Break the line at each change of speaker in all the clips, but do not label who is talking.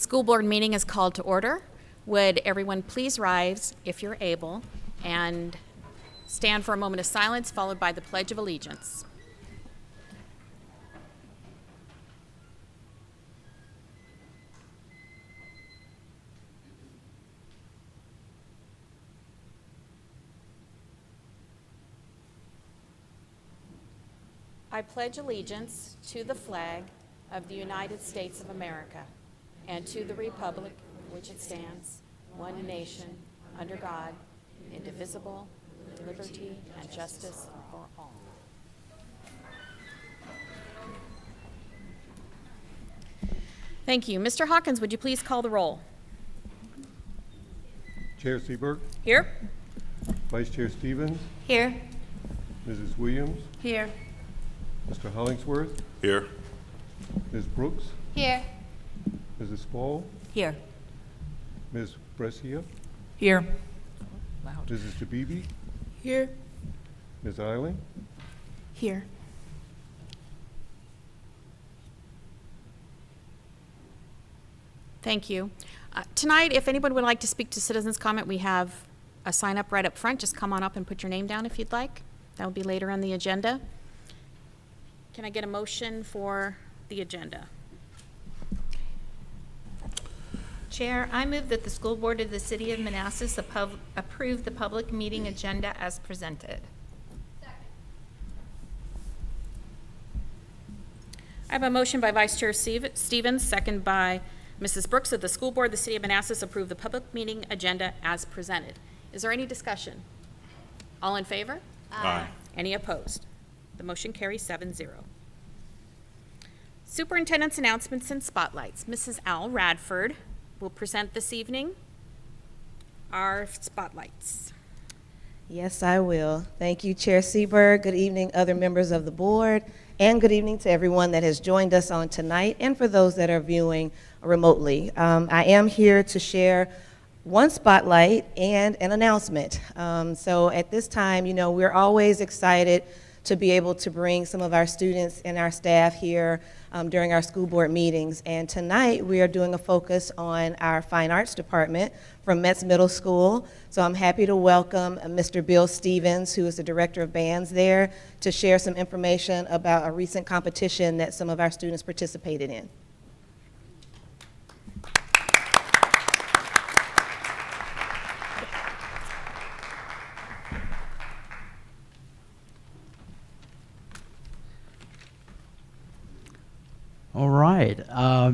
School board meeting is called to order. Would everyone please rise, if you're able, and stand for a moment of silence, followed by the Pledge of Allegiance. I pledge allegiance to the flag of the United States of America and to the republic for which it stands, one nation, under God, indivisible, with liberty and justice for all. Thank you. Mr. Hawkins, would you please call the roll?
Chair Seberg,
Here.
Vice Chair Stevens,
Here.
Mrs. Williams,
Here.
Mr. Hollingsworth,
Here.
Ms. Brooks,
Here.
Mrs. Spall,
Here.
Ms. Brescia,
Here.
Mrs. Tabibi,
Here.
Ms. Eiling,
Here.
Thank you. Tonight, if anyone would like to speak to citizens' comment, we have a sign up right up front. Just come on up and put your name down if you'd like. That will be later on the agenda. Can I get a motion for the agenda?
Chair, I move that the School Board of the City of Manassas approve the public meeting agenda as presented.
I have a motion by Vice Chair Stevens, second by Mrs. Brooks, that the School Board of the City of Manassas approve the public meeting agenda as presented. Is there any discussion? All in favor?
Aye.
Any opposed? The motion carries 7-0. Superintendent's announcements and spotlights. Mrs. Al Radford will present this evening our spotlights.
Yes, I will. Thank you, Chair Seberg. Good evening, other members of the board, and good evening to everyone that has joined us on tonight and for those that are viewing remotely. I am here to share one spotlight and an announcement. So at this time, we're always excited to be able to bring some of our students and our staff here during our school board meetings. And tonight we are doing a focus on our fine arts department from Metz Middle School. So I'm happy to welcome Mr. Bill Stevens, who is the director of bands there, to share some information about a recent competition that some of our students participated in.
All right.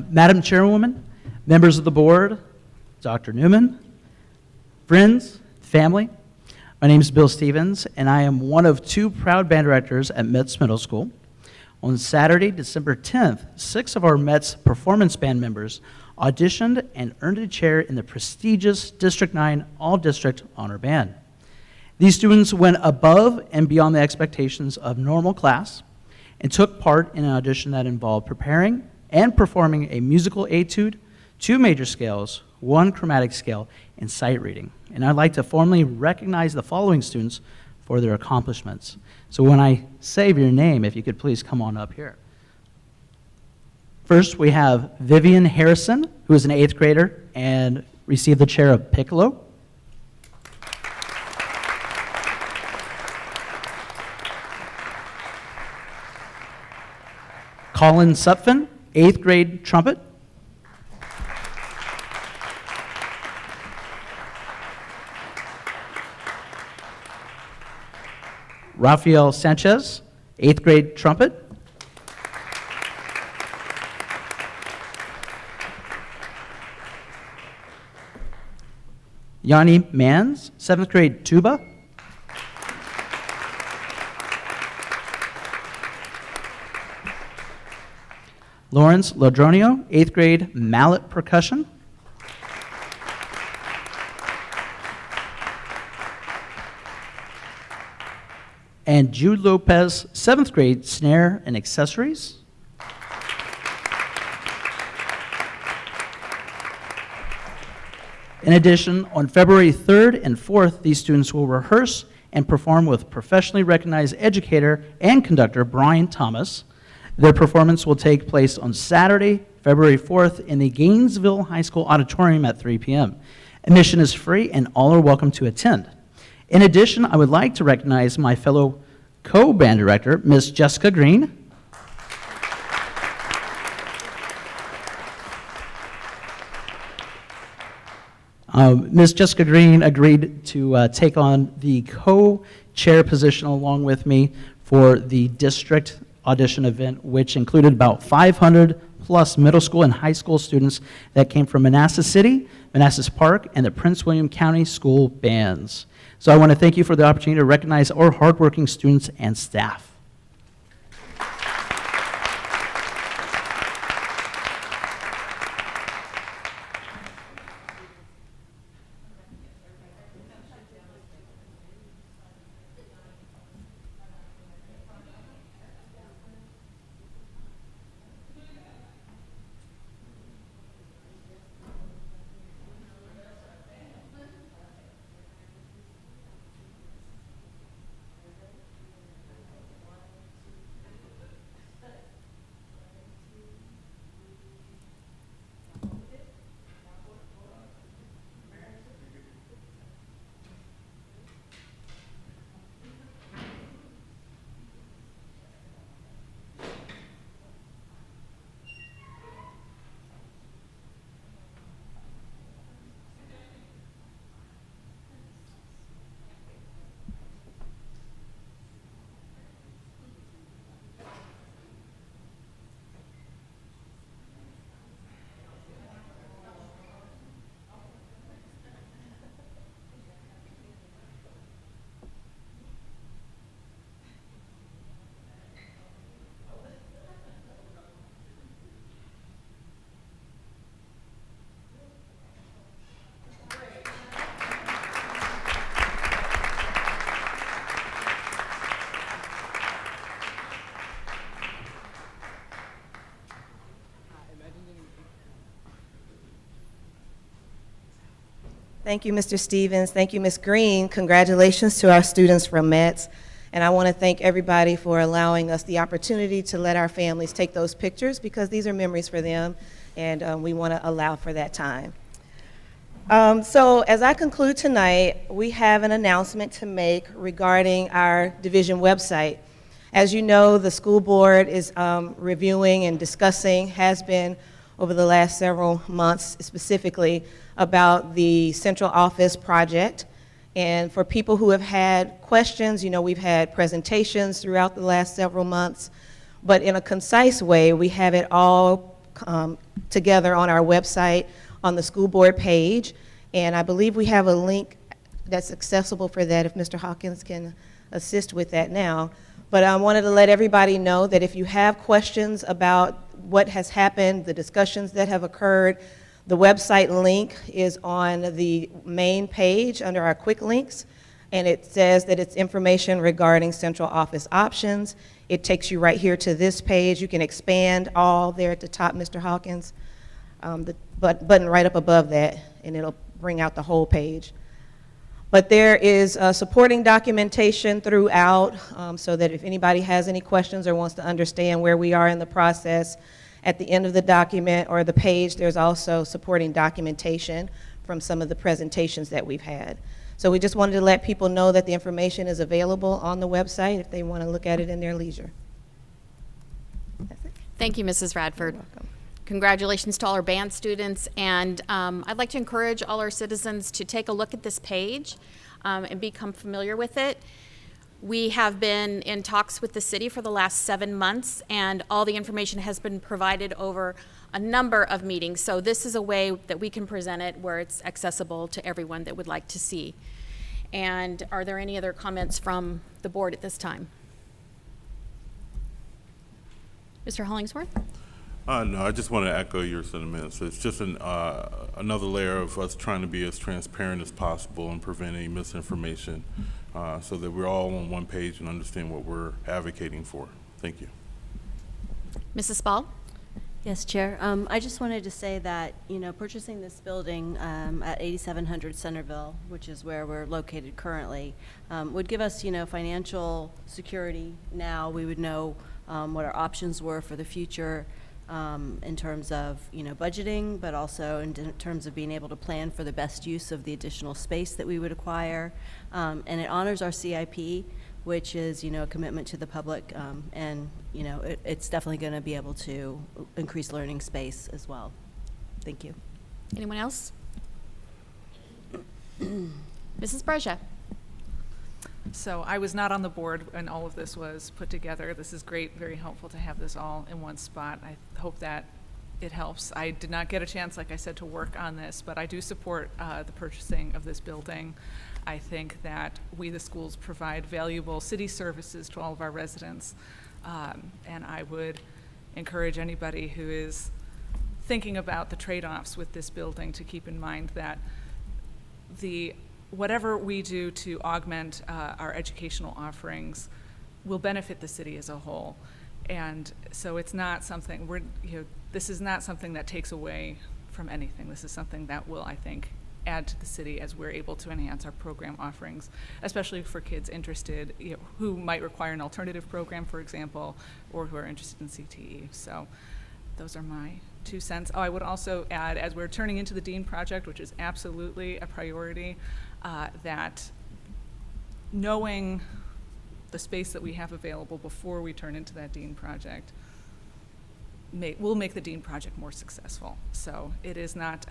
Madam Chairwoman, members of the board, Dr. Newman, friends, family, my name is Bill Stevens, and I am one of two proud band directors at Metz Middle School. On Saturday, December 10th, 6 of our Metz performance band members auditioned and earned a chair in the prestigious District 9 All-District Honor Band. These students went above and beyond the expectations of normal class and took part in an audition that involved preparing and performing a musical etude, 2 major scales, 1 chromatic scale, and sight reading. And I'd like to formally recognize the following students for their accomplishments. So when I say your name, if you could please come on up here. First, we have Vivian Harrison, who is an 8th grader and received the chair of piccolo. Colin Supfin, 8th grade trumpet. Rafael Sanchez, 8th grade trumpet. Yanni Mans, 7th grade tuba. Lawrence Lodronio, 8th grade mallet percussion. And Jude Lopez, 7th grade snare and accessories. In addition, on February 3rd and 4th, these students will rehearse and perform with professionally recognized educator and conductor Brian Thomas. Their performance will take place on Saturday, February 4th, in the Gainesville High School Auditorium at 3 p.m. Admission is free, and all are welcome to attend. In addition, I would like to recognize my fellow co-band director, Ms. Jessica Green. Ms. Jessica Green agreed to take on the co-chair position along with me for the district audition event, which included about 500 plus middle school and high school students that came from Manassas City, Manassas Park, and the Prince William County School bands. So I want to thank you for the opportunity to recognize our hardworking students and staff.
Thank you, Mr. Stevens. Thank you, Ms. Green. Congratulations to our students from METS. And I want to thank everybody for allowing us the opportunity to let our families take those pictures, because these are memories for them, and we want to allow for that time. So as I conclude tonight, we have an announcement to make regarding our division website. As you know, the school board is reviewing and discussing, has been over the last several months specifically, about the central office project. And for people who have had questions, you know, we've had presentations throughout the last several months, but in a concise way, we have it all together on our website on the school board page. And I believe we have a link that's accessible for that, if Mr. Hawkins can assist with that now. But I wanted to let everybody know that if you have questions about what has happened, the discussions that have occurred, the website link is on the main page under our quick links, and it says that it's information regarding central office options. It takes you right here to this page. You can expand all there at the top, Mr. Hawkins. The button right up above that, and it'll bring out the whole page. But there is supporting documentation throughout, so that if anybody has any questions or wants to understand where we are in the process, at the end of the document or the page, there's also supporting documentation from some of the presentations that we've had. So we just wanted to let people know that the information is available on the website if they want to look at it in their leisure. That's it.
Thank you, Mrs. Radford.
You're welcome.
Congratulations to all our band students, and I'd like to encourage all our citizens to take a look at this page and become familiar with it. We have been in talks with the city for the last 7 months, and all the information has been provided over a number of meetings. So this is a way that we can present it where it's accessible to everyone that would like to see. And are there any other comments from the board at this time? Mr. Hollingsworth?
No, I just want to echo your sentiments. It's just another layer of us trying to be as transparent as possible and prevent any misinformation, so that we're all on one page and understand what we're advocating for. Thank you.
Mrs. Spall?
Yes, Chair. I just wanted to say that, you know, purchasing this building at 8700 Centerville, which is where we're located currently, would give us, you know, financial security now. We would know what our options were for the future. in terms of, budgeting, but also in terms of being able to plan for the best use of the additional space that we would acquire. And it honors our CIP, which is, a commitment to the public, and, it's definitely going to be able to increase learning space as well. Thank you.
Anyone else? Mrs. Brescia.
So I was not on the board when all of this was put together. This is great, very helpful to have this all in one spot. I hope that it helps. I did not get a chance, like I said, to work on this, but I do support the purchasing of this building. I think that we, the schools, provide valuable city services to all of our residents. And I would encourage anybody who is thinking about the trade-offs with this building to keep in mind that whatever we do to augment our educational offerings will benefit the city as a whole. And so it's not something, this is not something that takes away from anything. This is something that will, I think, add to the city as we're able to enhance our program offerings, especially for kids interested, who might require an alternative program, for example, or who are interested in CTE. So those are my 2 cents. Oh, I would also add, as we're turning into the Dean Project, which is absolutely a priority, that knowing the space that we have available before we turn into that Dean Project will make the Dean Project more successful. So it is not,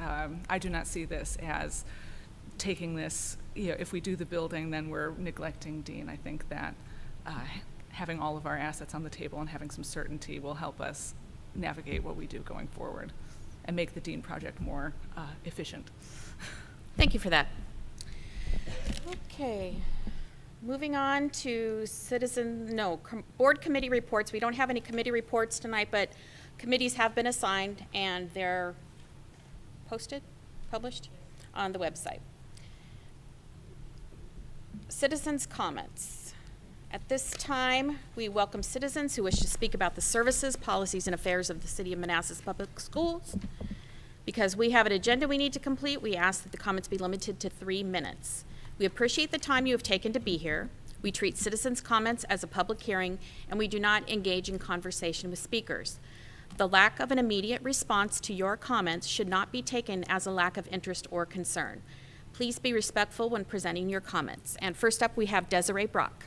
I do not see this as taking this, if we do the building, then we're neglecting Dean. I think that having all of our assets on the table and having some certainty will help us navigate what we do going forward and make the Dean Project more efficient.
Thank you for that. Okay, moving on to board committee reports. We don't have any committee reports tonight, but committees have been assigned and they're published on the website. Citizens' comments. At this time, we welcome citizens who wish to speak about the services, policies, and affairs of the City of Manassas Public Schools. Because we have an agenda we need to complete, we ask that the comments be limited to 3 minutes. We appreciate the time you have taken to be here. We treat citizens' comments as a public hearing, and we do not engage in conversation with speakers. The lack of an immediate response to your comments should not be taken as a lack of interest or concern. Please be respectful when presenting your comments. And first up, we have Desiree Brock.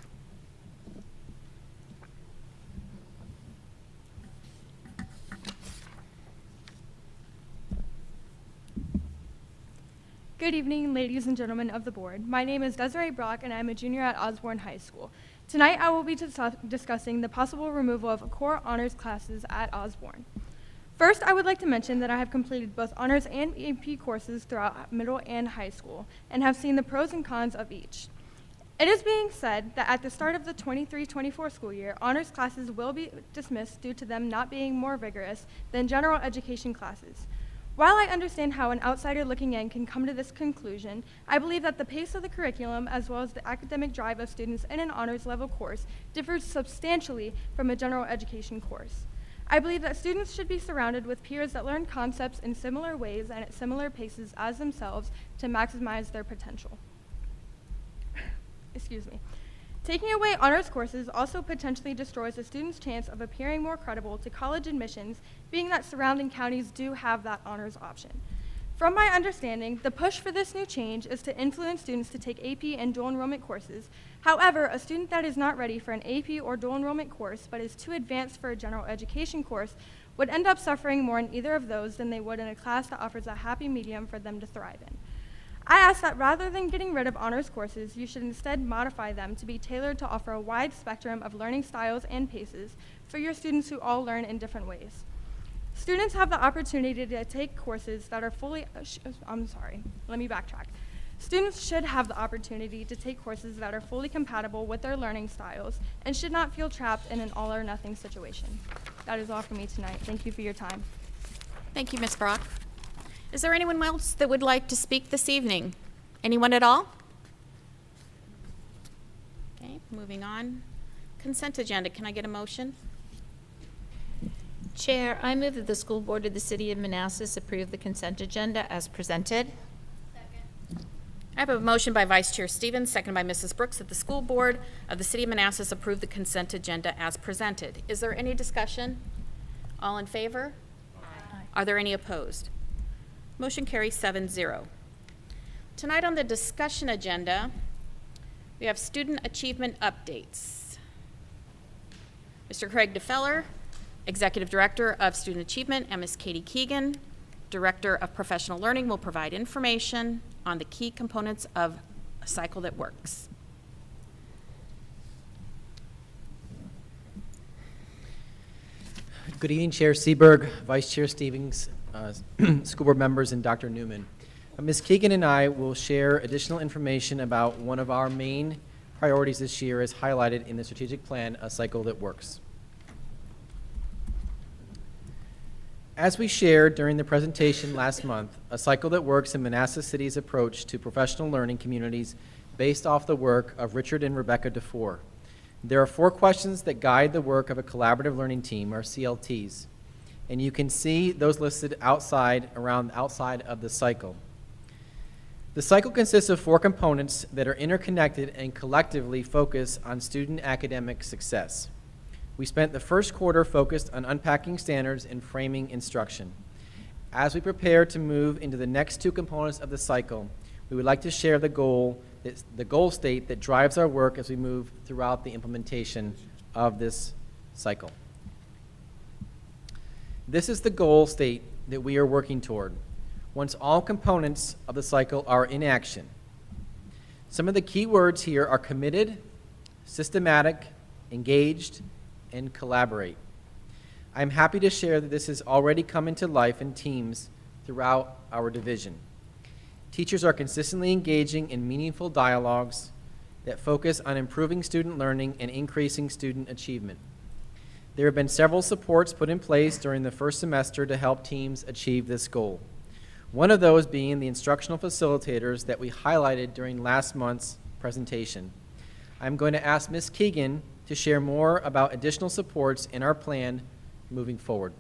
Good evening, ladies and gentlemen of the board. My name is Desiree Brock, and I'm a junior at Osborne High School. Tonight, I will be discussing the possible removal of core honors classes at Osborne. First, I would like to mention that I have completed both honors and AP courses throughout middle and high school, and have seen the pros and cons of each. It is being said that at the start of the 23-24 school year, honors classes will be dismissed due to them not being more vigorous than general education classes. While I understand how an outsider looking in can come to this conclusion, I believe that the pace of the curriculum as well as the academic drive of students in an honors level course differs substantially from a general education course. I believe that students should be surrounded with peers that learn concepts in similar ways and at similar paces as themselves to maximize their potential. Excuse me. Taking away honors courses also potentially destroys a student's chance of appearing more credible to college admissions, being that surrounding counties do have that honors option. From my understanding, the push for this new change is to influence students to take AP and dual enrollment courses. However, a student that is not ready for an AP or dual enrollment course but is too advanced for a general education course would end up suffering more in either of those than they would in a class that offers a happy medium for them to thrive in. I ask that rather than getting rid of honors courses, you should instead modify them to be tailored to offer a wide spectrum of learning styles and paces for your students who all learn in different ways. Students have the opportunity to take courses that are Students should have the opportunity to take courses that are fully compatible with their learning styles and should not feel trapped in an all or nothing situation. That is all for me tonight. Thank you for your time.
Thank you, Ms. Brock. Is there anyone else that would like to speak this evening? Anyone at all? Okay, moving on. Consent agenda, can I get a motion?
Chair, I move that the school board of the City of Manassas approve the consent agenda as presented.
I have a motion by Vice Chair Stevens, seconded by Mrs. Brooks, that the school board of the City of Manassas approve the consent agenda as presented. Is there any discussion All in favor? Are there any opposed? Motion carries 7-0. Tonight on the discussion agenda, we have student achievement updates. Mr. Craig DeFeller, Executive Director of Student Achievement, and Ms. Katie Keegan, Director of Professional Learning, will provide information on the key components of a cycle that works.
Good evening, Chair Seberg, Vice Chair Stevens, school board members, and Dr. Newman. Ms. Keegan and I will share additional information about one of our main priorities this year as highlighted in the strategic plan, A Cycle That Works. As we shared during the presentation last month, A Cycle That Works in Manassas City's approach to professional learning communities based off the work of Richard and Rebecca DeFore. There are 4 questions that guide the work of a collaborative learning team, or CLTs, and you can see those listed outside of the cycle. The cycle consists of 4 components that are interconnected and collectively focus on student academic success. We spent the first quarter focused on unpacking standards and framing instruction. As we prepare to move into the next 2 components of the cycle, we would like to share the goal state that drives our work as we move throughout the implementation of this cycle. This is the goal state that we are working toward once all components of the cycle are in action. Some of the key words here are committed, systematic, engaged, and collaborate. I'm happy to share that this has already come into life in teams throughout our division. Teachers are consistently engaging in meaningful dialogues that focus on improving student learning and increasing student achievement. There have been several supports put in place during the first semester to help teams achieve this goal. One of those being the instructional facilitators that we highlighted during last month's presentation. I'm going to ask Ms. Keegan to share more about additional supports in our plan moving forward.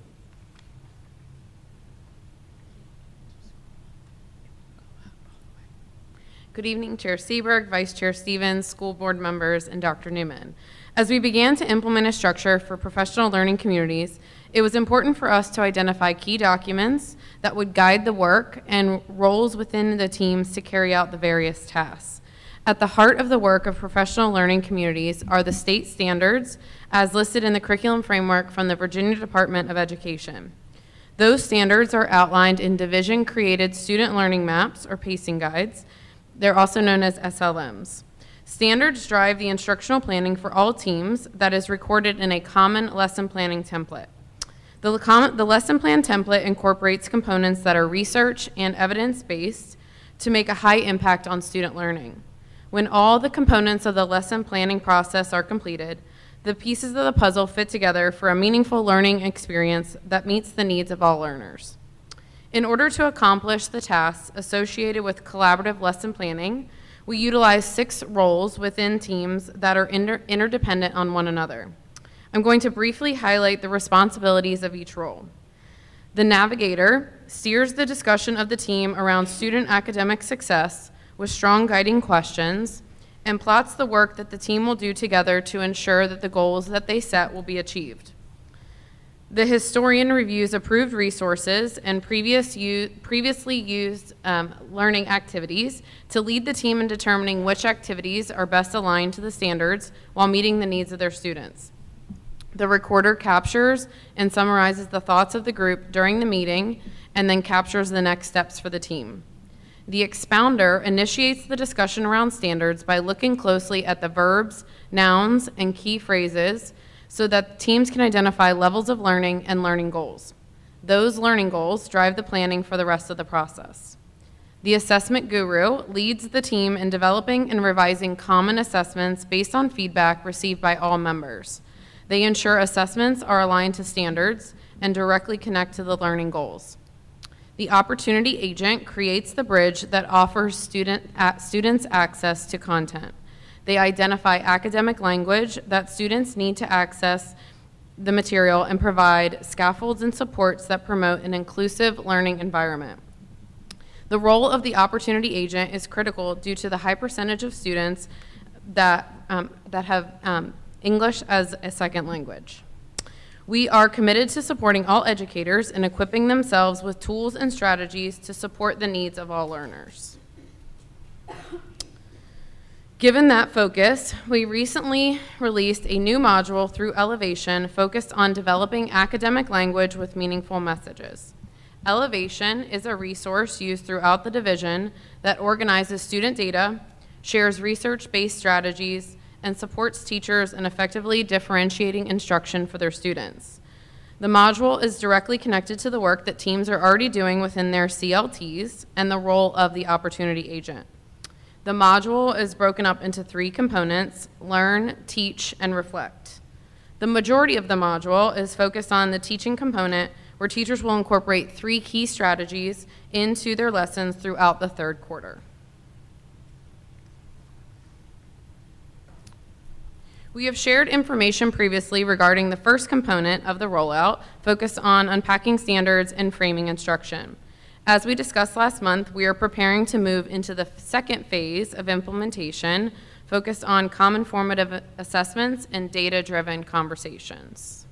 Good evening, Chair Seberg, Vice Chair Stevens, school board members, and Dr. Newman. As we began to implement a structure for professional learning communities, it was important for us to identify key documents that would guide the work and roles within the teams to carry out the various tasks. At the heart of the work of professional learning communities are the state standards as listed in the curriculum framework from the Virginia Department of Education. Those standards are outlined in division-created student learning maps or pacing guides. They're also known as SLMs. Standards drive the instructional planning for all teams that is recorded in a common lesson planning template. The lesson plan template incorporates components that are research and evidence-based to make a high impact on student learning. When all the components of the lesson planning process are completed, the pieces of the puzzle fit together for a meaningful learning experience that meets the needs of all learners. In order to accomplish the tasks associated with collaborative lesson planning, we utilize 6 roles within teams that are interdependent on one another. I'm going to briefly highlight the responsibilities of each role. The navigator steers the discussion of the team around student academic success with strong guiding questions and plots the work that the team will do together to ensure that the goals that they set will be achieved. The historian reviews approved resources and previously used learning activities to lead the team in determining which activities are best aligned to the standards while meeting the needs of their students. The recorder captures and summarizes the thoughts of the group during the meeting and then captures the next steps for the team. The expounder initiates the discussion around standards by looking closely at the verbs, nouns, and key phrases so that teams can identify levels of learning and learning goals. Those learning goals drive the planning for the rest of the process. The assessment guru leads the team in developing and revising common assessments based on feedback received by all members. They ensure assessments are aligned to standards and directly connect to the learning goals. The opportunity agent creates the bridge that offers students access to content. They identify academic language that students need to access the material and provide scaffolds and supports that promote an inclusive learning environment. The role of the opportunity agent is critical due to the high percentage of students that have English as a second language. We are committed to supporting all educators and equipping themselves with tools and strategies to support the needs of all learners. Given that focus, we recently released a new module through Elevation focused on developing academic language with meaningful messages. Elevation is a resource used throughout the division that organizes student data, shares research-based strategies, and supports teachers in effectively differentiating instruction for their students. The module is directly connected to the work that teams are already doing within their CLTs and the role of the opportunity agent. The module is broken up into 3 components: learn, teach, and reflect. The majority of the module is focused on the teaching component, where teachers will incorporate 3 key strategies into their lessons throughout the 3rd quarter. We have shared information previously regarding the first component of the rollout, focused on unpacking standards and framing instruction. As we discussed last month, we are preparing to move into the second phase of implementation, focused on common formative assessments and data-driven conversations.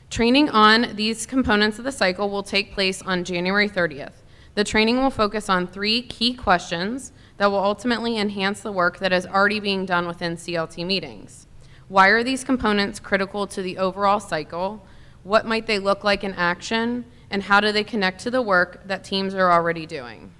Training on these components of the cycle will take place on January 30th. The training will focus on 3 key questions that will ultimately enhance the work that is already being done within CLT meetings. Why are these components critical to the overall cycle? What might they look like in action? And how do they connect to the work that teams are already doing?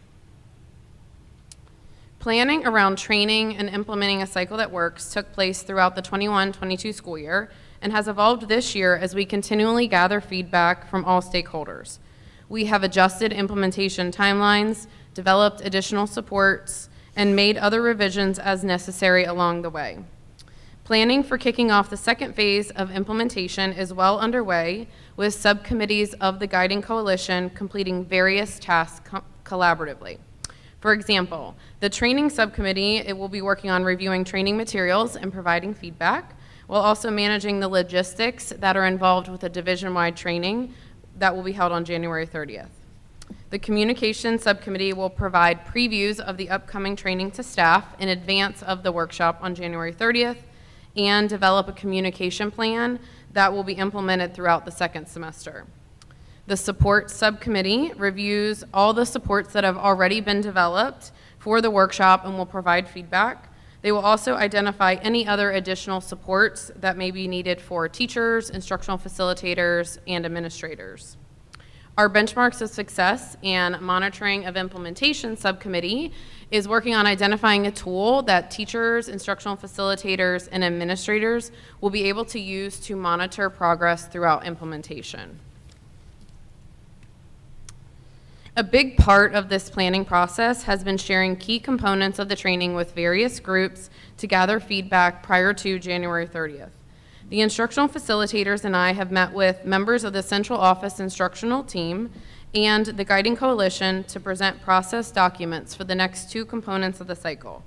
Planning around training and implementing a cycle that works took place throughout the 21-22 school year and has evolved this year as we continually gather feedback from all stakeholders. We have adjusted implementation timelines, developed additional supports, and made other revisions as necessary along the way. Planning for kicking off the second phase of implementation is well underway, with subcommittees of the Guiding Coalition completing various tasks collaboratively. For example, the training subcommittee, will be working on reviewing training materials and providing feedback, while also managing the logistics that are involved with a division-wide training that will be held on January 30th. The communication subcommittee will provide previews of the upcoming training to staff in advance of the workshop on January 30th and develop a communication plan that will be implemented throughout the second semester. The support subcommittee reviews all the supports that have already been developed for the workshop and will provide feedback. They will also identify any other additional supports that may be needed for teachers, instructional facilitators, and administrators. Our Benchmarks of Success and Monitoring of Implementation subcommittee is working on identifying a tool that teachers, instructional facilitators, and administrators will be able to use to monitor progress throughout implementation. A big part of this planning process has been sharing key components of the training with various groups to gather feedback prior to January 30th. The instructional facilitators and I have met with members of the central office instructional team and the Guiding Coalition to present process documents for the next 2 components of the cycle.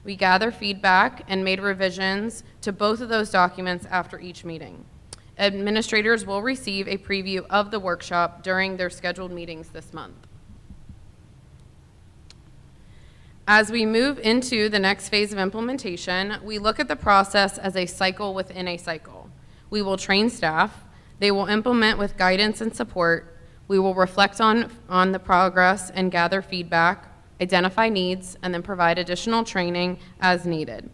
We gather feedback and made revisions to both of those documents after each meeting. Administrators will receive a preview of the workshop during their scheduled meetings this month. As we move into the next phase of implementation, we look at the process as a cycle within a cycle. We will train staff, they will implement with guidance and support, we will reflect on the progress and gather feedback, identify needs, and then provide additional training as needed.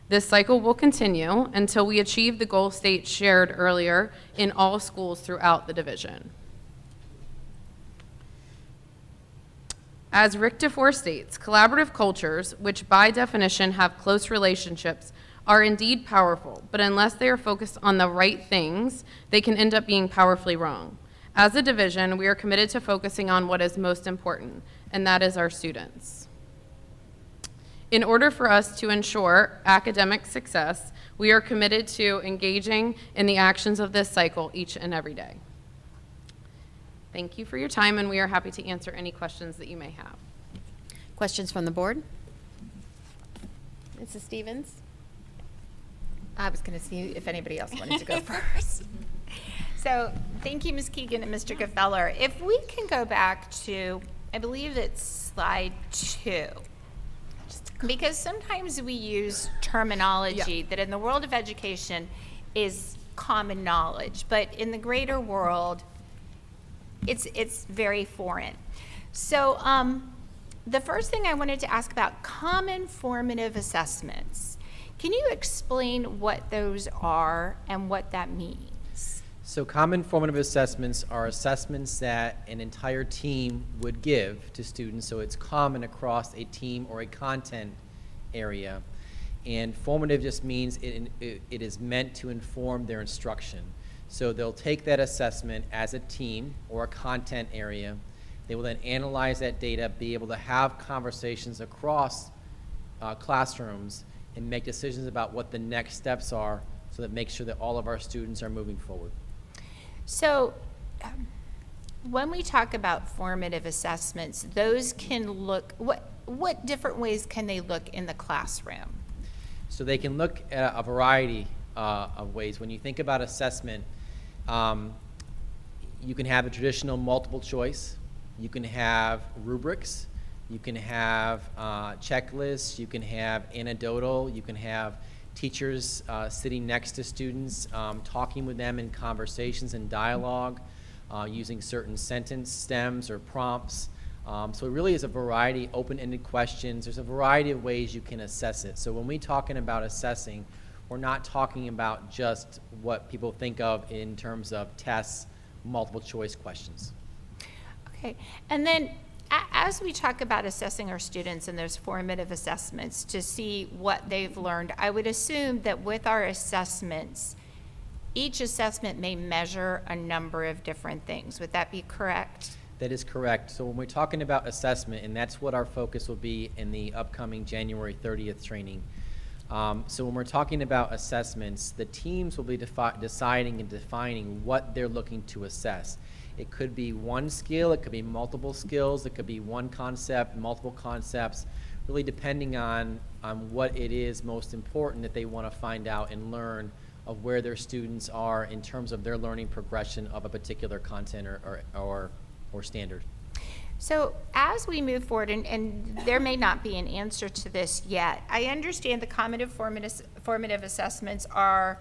This cycle will continue until we achieve the goal state shared earlier in all schools throughout the division. As Rick DeFore states, collaborative cultures, which by definition have close relationships, are indeed powerful, but unless they are focused on the right things, they can end up being powerfully wrong. As a division, we are committed to focusing on what is most important, and that is our students. In order for us to ensure academic success, we are committed to engaging in the actions of this cycle each and every day. Thank you for your time, and we are happy to answer any questions that you may have.
Questions from the board? Mrs. Stevens?
I was going to see if anybody else wanted to go first. So thank you, Ms. Keegan and Mr. Gefeller. If we can go back to, I believe it's slide 2, because sometimes we use terminology that in the world of education is common knowledge, but in the greater world, it's very foreign. So the first thing I wanted to ask about common formative assessments. Can you explain what those are and what that means?
So common formative assessments are assessments that an entire team would give to students, so it's common across a team or a content area. And formative just means it is meant to inform their instruction. So they'll take that assessment as a team or a content area. They will then analyze that data, be able to have conversations across classrooms and make decisions about what the next steps are so that make sure that all of our students are moving forward.
So when we talk about formative assessments, those can look, what different ways can they look in the classroom?
So they can look at a variety of ways. When you think about assessment, you can have a traditional multiple choice. You can have rubrics. You can have checklists. You can have anecdotal. You can have teachers sitting next to students, talking with them in conversations and dialogue, using certain sentence stems or prompts. So it really is a variety, open-ended questions. There's a variety of ways you can assess it. So when we're talking about assessing, we're not talking about just what people think of in terms of tests, multiple choice questions.
Okay, and then as we talk about assessing our students and those formative assessments to see what they've learned, I would assume that with our assessments, each assessment may measure a number of different things. Would that be correct?
That is correct. So when we're talking about assessment, and that's what our focus will be in the upcoming January 30th training. So when we're talking about assessments, the teams will be deciding and defining what they're looking to assess. It could be one skill, it could be multiple skills, it could be one concept, multiple concepts, really depending on what it is most important that they want to find out and learn of where their students are in terms of their learning progression of a particular content or standard.
So as we move forward, and there may not be an answer to this yet, I understand the common formative assessments are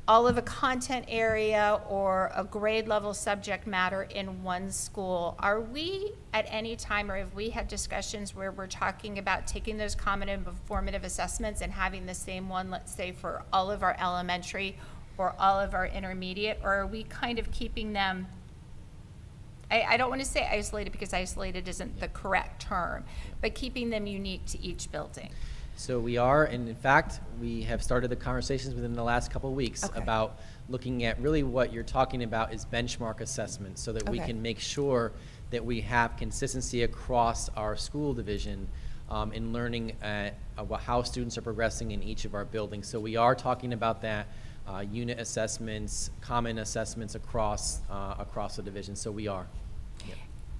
all of a content area or a grade level subject matter in one school. Are we at any time, or have we had discussions where we're talking about taking those common and formative assessments and having the same one, let's say, for all of our elementary or all of our intermediate, or are we kind of keeping them, I don't want to say isolated because isolated isn't the correct term, but keeping them unique to each building?
So we are, and in fact, we have started the conversations within the last couple of weeks about looking at really what you're talking about is benchmark assessment so that we can make sure that we have consistency across our school division in learning how students are progressing in each of our buildings. So we are talking about that, unit assessments, common assessments across the division, so we are.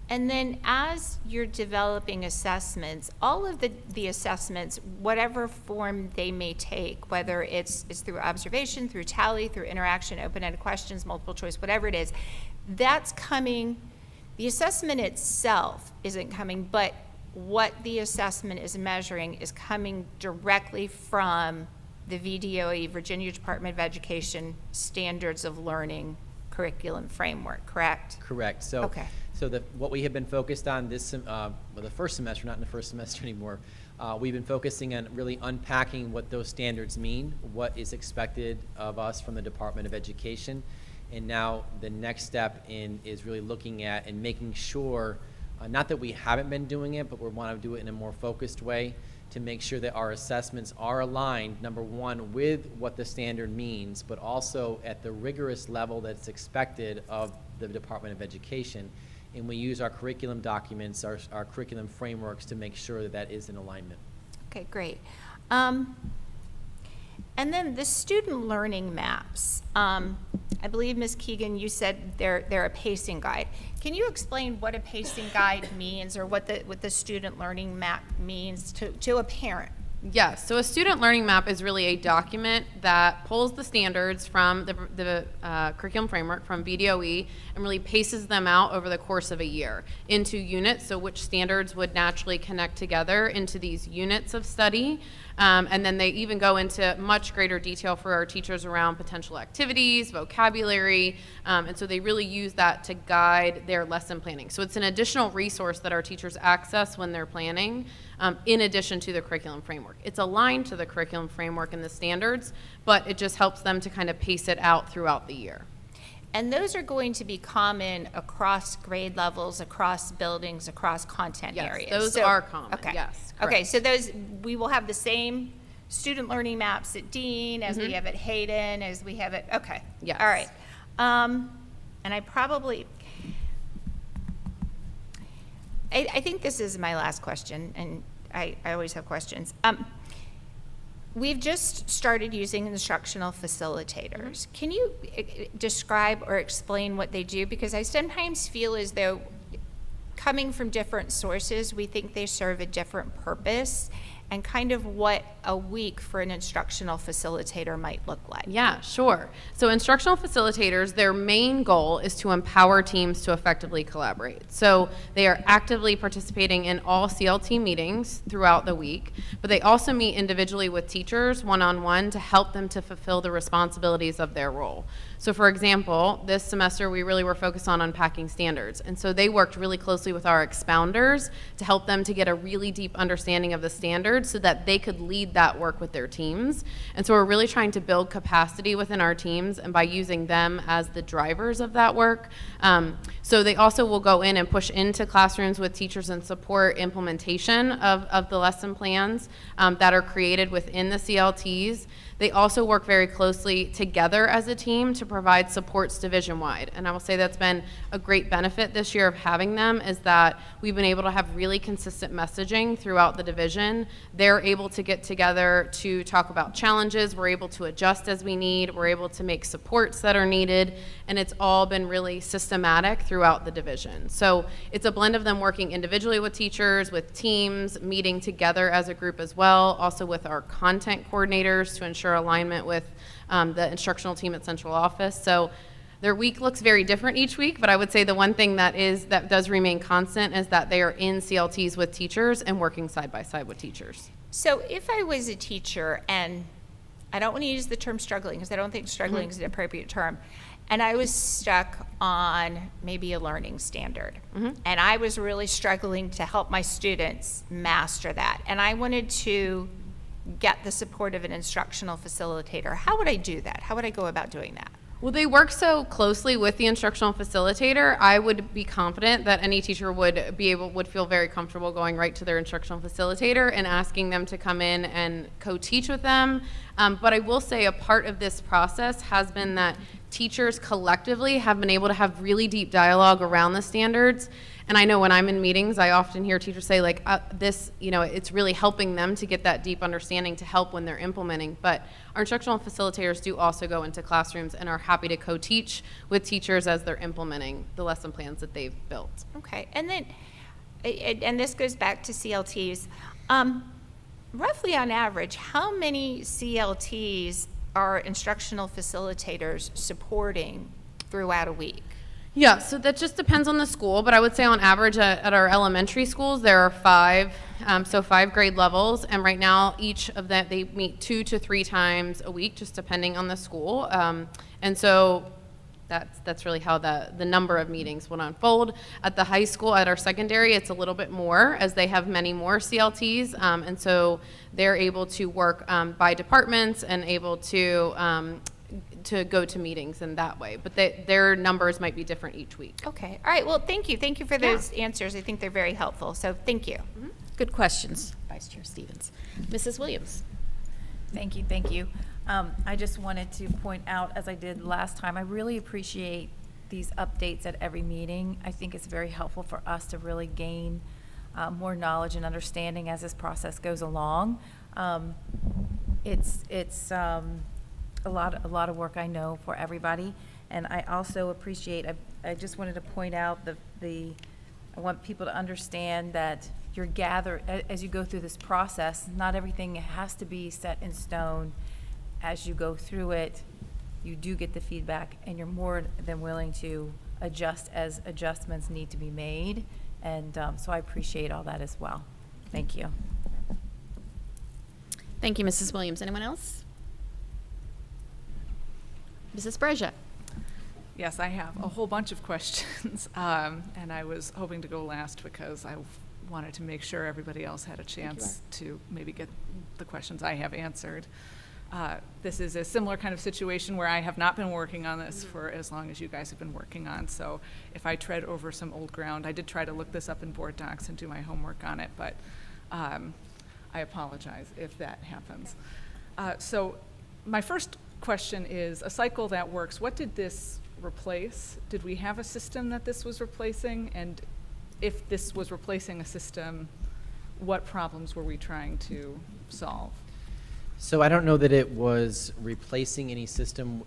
And then as you're developing assessments, all of the assessments, whatever form they may take, whether it's through observation, through tally, through interaction, open-ended questions, multiple choice, whatever it is, that's coming, the assessment itself isn't coming, but what the assessment is measuring is coming directly from the VDOE, Virginia Department of Education, Standards of Learning Curriculum Framework, correct?
Correct. So what we have been focused on this, the first semester, not in the first semester anymore, we've been focusing on really unpacking what those standards mean, what is expected of us from the Department of Education, and now the next step is really looking at and making sure, not that we haven't been doing it, but we want to do it in a more focused way to make sure that our assessments are aligned, number one, with what the standard means, but also at the rigorous level that's expected of the Department of Education. And we use our curriculum documents, our curriculum frameworks to make sure that that is in alignment.
Okay, great. And then the student learning maps. I believe, Ms. Keegan, you said they're a pacing guide. Can you explain what a pacing guide means, or what the student learning map means to a parent
Yes, so a student learning map is really a document that pulls the standards from the curriculum framework from VDOE and really paces them out over the course of a year into units, so which standards would naturally connect together into these units of study. And then they even go into much greater detail for our teachers around potential activities, vocabulary, and so they really use that to guide their lesson planning. So it's an additional resource that our teachers access when they're planning, in addition to the curriculum framework. It's aligned to the curriculum framework and the standards, but it just helps them to kind of pace it out throughout the year.
And those are going to be common across grade levels, across buildings, across content
Yes,
areas.
those are common, yes,
Okay,
correct.
so those, we will have the same student learning maps at Dean as we have at Hayden, as we have at, okay.
Yes.
All right. And I probably, I think this is my last question, and I always have questions. We've just started using instructional facilitators. Can you describe or explain what they do? Because I sometimes feel as though coming from different sources, we think they serve a different purpose, and kind of what a week for an instructional facilitator might look like.
Yeah, sure. So instructional facilitators, their main goal is to empower teams to effectively collaborate. So they are actively participating in all CLT meetings throughout the week, but they also meet individually with teachers one-on-one to help them to fulfill the responsibilities of their role. So for example, this semester we really were focused on unpacking standards, and so they worked really closely with our expounders to help them to get a really deep understanding of the standards so that they could lead that work with their teams. And so we're really trying to build capacity within our teams, and by using them as the drivers of that work. So they also will go in and push into classrooms with teachers and support implementation of the lesson plans that are created within the CLTs. They also work very closely together as a team to provide supports division-wide. And I will say that's been a great benefit this year of having them, is that we've been able to have really consistent messaging throughout the division. They're able to get together to talk about challenges. We're able to adjust as we need. We're able to make supports that are needed. And it's all been really systematic throughout the division. So it's a blend of them working individually with teachers, with teams, meeting together as a group as well, also with our content coordinators to ensure alignment with the instructional team at central office. So their week looks very different each week, but I would say the one thing that does remain constant is that they are in CLTs with teachers and working side by side with teachers.
So if I was a teacher, and I don't want to use the term struggling because I don't think struggling is an appropriate term, and I was stuck on maybe a learning standard, and I was really struggling to help my students master that, and I wanted to get the support of an instructional facilitator, how would I do that? How would I go about doing that?
Well, they work so closely with the instructional facilitator. I would be confident that any teacher would feel very comfortable going right to their instructional facilitator and asking them to come in and co-teach with them. But I will say a part of this process has been that teachers collectively have been able to have really deep dialogue around the standards. And I know when I'm in meetings, I often hear teachers say, like, it's really helping them to get that deep understanding to help when they're implementing. But our instructional facilitators do also go into classrooms and are happy to co-teach with teachers as they're implementing the lesson plans that they've built.
Okay, and then, and this goes back to CLTs. Roughly on average, how many CLTs are instructional facilitators supporting throughout a week?
Yeah, so that just depends on the school, but I would say on average at our elementary schools, there are 5, so 5 grade levels, and right now each of them, they meet 2 to 3 times a week, just depending on the school. And so that's really how the number of meetings will unfold. At the high school, at our secondary, it's a little bit more, as they have many more CLTs, and so they're able to work by departments and able to go to meetings in that way, but their numbers might be different each week.
Okay, all right, well, thank you for those answers. I think they're very helpful, so thank you.
Good questions, Vice Chair Stevens. Mrs. Williams.
Thank you. I just wanted to point out, as I did last time, I really appreciate these updates at every meeting. I think it's very helpful for us to really gain more knowledge and understanding as this process goes along. It's a lot of work, I know, for everybody, and I also appreciate. I just wanted to point out I want people to understand that as you go through this process, not everything has to be set in stone. As you go through it, you do get the feedback, and you're more than willing to adjust as adjustments need to be made. And so I appreciate all that as well. Thank you.
Thank you, Mrs. Williams. Anyone else? Mrs. Brescia.
Yes, I have a whole bunch of questions, and I was hoping to go last because I wanted to make sure everybody else had a chance to maybe get the questions I have answered. This is a similar kind of situation where I have not been working on this for as long as you guys have been working on, so if I tread over some old ground, I did try to look this up in board docs and do my homework on it, but I apologize if that happens. So my first question is, a cycle that works, what did this replace? Did we have a system that this was replacing? And if this was replacing a system, what problems were we trying to solve?
So I don't know that it was replacing any system.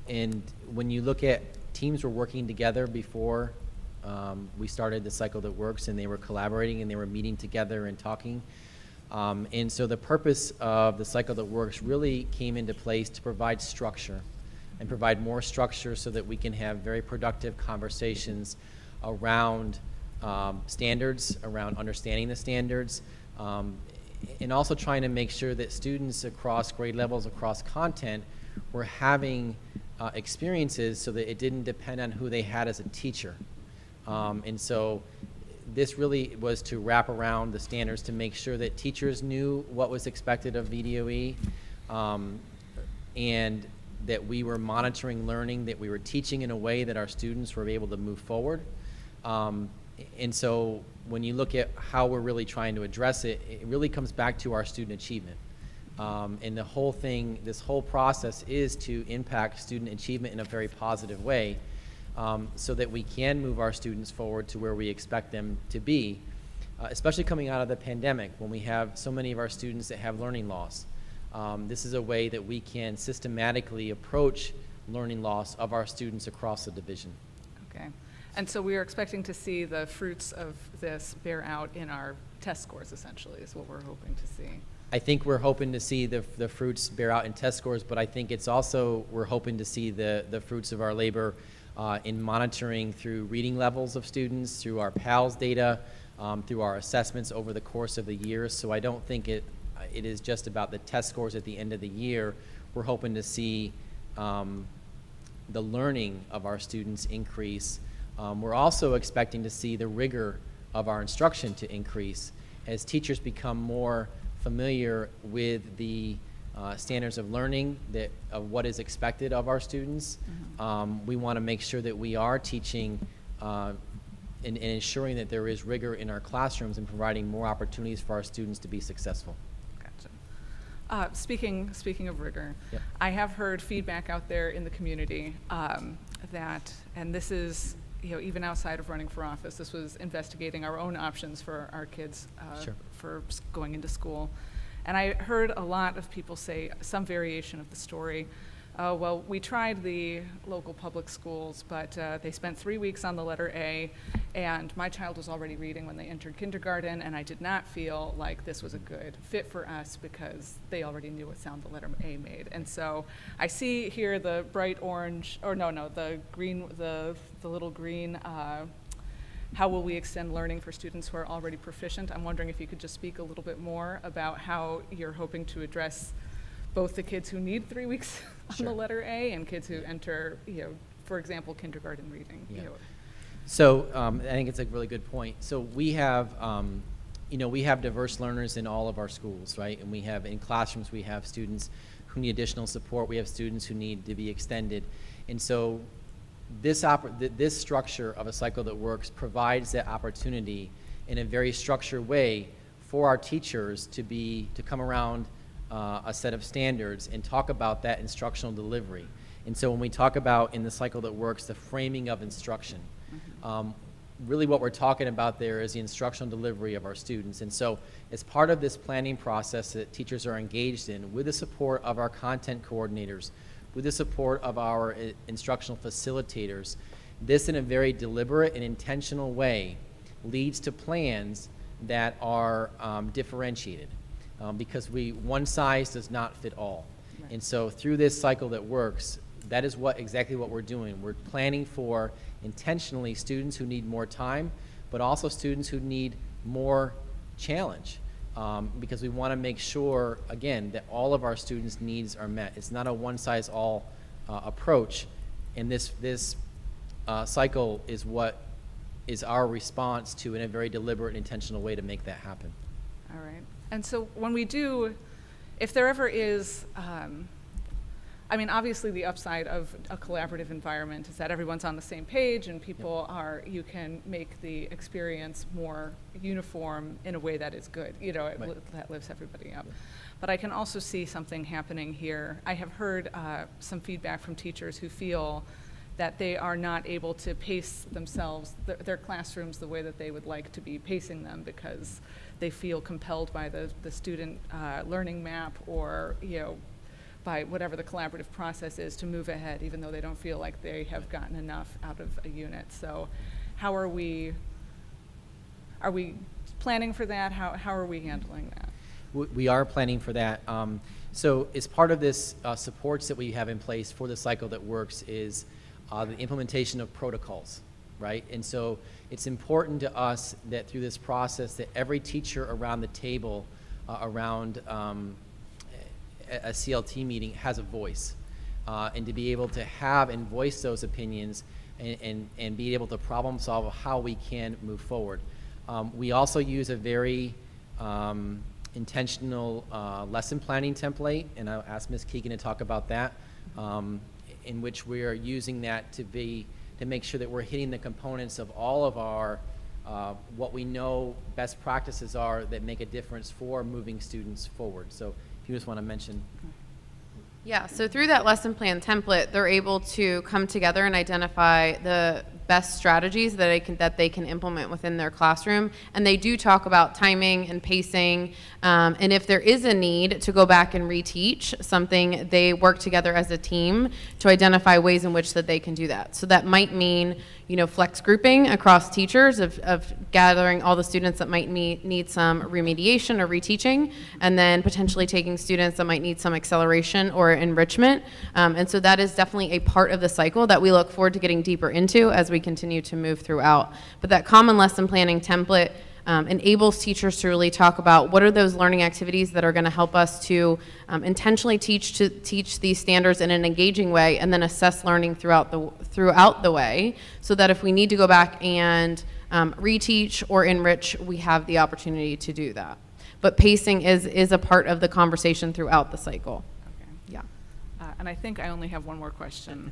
And when you look at teams were working together before we started the Cycle That Works, and they were collaborating and they were meeting together and talking. And so the purpose of the Cycle That Works really came into place to provide structure and provide more structure so that we can have very productive conversations around standards, around understanding the standards, and also trying to make sure that students across grade levels, across content, were having experiences so that it didn't depend on who they had as a teacher. And so this really was to wrap around the standards to make sure that teachers knew what was expected of VDOE, and that we were monitoring learning, that we were teaching in a way that our students were able to move forward. And so when you look at how we're really trying to address it, it really comes back to our student achievement. And the whole thing, this whole process is to impact student achievement in a very positive way, so that we can move our students forward to where we expect them to be, especially coming out of the pandemic when we have so many of our students that have learning loss. This is a way that we can systematically approach learning loss of our students across the division.
Okay. And so we are expecting to see the fruits of this bear out in our test scores, essentially, is what we're hoping to see.
I think we're hoping to see the fruits bear out in test scores, but I think it's also, we're hoping to see the fruits of our labor in monitoring through reading levels of students, through our PALS data, through our assessments over the course of the year. So I don't think it is just about the test scores at the end of the year. We're hoping to see the learning of our students increase. We're also expecting to see the rigor of our instruction to increase as teachers become more familiar with the standards of learning, of what is expected of our students. We want to make sure that we are teaching and ensuring that there is rigor in our classrooms and providing more opportunities for our students to be successful.
Gotcha. Speaking of rigor,
Yep.
I have heard feedback out there in the community that, and this is, even outside of running for office, this was investigating our own options for our kids
Sure.
for going into school. And I heard a lot of people say some variation of the story. Well, we tried the local public schools, but they spent 3 weeks on the letter A, and my child was already reading when they entered kindergarten, and I did not feel like this was a good fit for us because they already knew what sound the letter A made. And so I see here the bright orange, or no, the green, the little green, how will we extend learning for students who are already proficient? I'm wondering if you could just speak a little bit more about how you're hoping to address both the kids who need 3 weeks on the letter A and kids who enter, for example, kindergarten reading.
Yeah. So I think it's a really good point. So we have, we have diverse learners in all of our schools, right? And we have, in classrooms, we have students who need additional support. We have students who need to be extended. And so this structure of a Cycle That Works provides that opportunity in a very structured way for our teachers to come around a set of standards and talk about that instructional delivery. And so when we talk about, in the Cycle That Works, the framing of instruction, really what we're talking about there is the instructional delivery of our students. And so as part of this planning process that teachers are engaged in, with the support of our content coordinators, with the support of our instructional facilitators, this in a very deliberate and intentional way leads to plans that are differentiated, because one size does not fit all. And so through this cycle that works, that is exactly what we're doing. We're planning for intentionally students who need more time, but also students who need more challenge, because we want to make sure, again, that all of our students' needs are met. It's not a one-size-all approach, and this cycle is what is our response to, in a very deliberate and intentional way, to make that happen.
All right. And so when we do, if there ever is, I mean, obviously the upside of a collaborative environment is that everyone's on the same page and people are, you can make the experience more uniform in a way that is good, you know, that lifts everybody up. But I can also see something happening here. I have heard some feedback from teachers who feel that they are not able to pace themselves, their classrooms, the way that they would like to be pacing them, because they feel compelled by the student learning map, or, you know, by whatever the collaborative process is, to move ahead, even though they don't feel like they have gotten enough out of a unit. So how are we planning for that? How are we handling that?
We are planning for that. So as part of this supports that we have in place for the cycle that works is the implementation of protocols, right? And so it's important to us that through this process that every teacher around the table around a CLT meeting has a voice, and to be able to have and voice those opinions and be able to problem solve how we can move forward. We also use a very intentional lesson planning template, and I'll ask Ms. Keegan to talk about that, in which we are using that to make sure that we're hitting the components of all of our what we know best practices are that make a difference for moving students forward. So if you just want to mention.
Yeah, so through that lesson plan template, they're able to come together and identify the best strategies that they can implement within their classroom. And they do talk about timing and pacing, and if there is a need to go back and reteach something, they work together as a team to identify ways in which that they can do that. So that might mean, you know, flex grouping across teachers of gathering all the students that might need some remediation or reteaching, and then potentially taking students that might need some acceleration or enrichment. And so that is definitely a part of the cycle that we look forward to getting deeper into as we continue to move throughout. But that common lesson planning template enables teachers to really talk about what are those learning activities that are going to help us to intentionally teach these standards in an engaging way, and then assess learning throughout the way, so that if we need to go back and reteach or enrich, we have the opportunity to do that. But pacing is a part of the conversation throughout the cycle.
Okay.
Yeah.
And I think I only have one more question.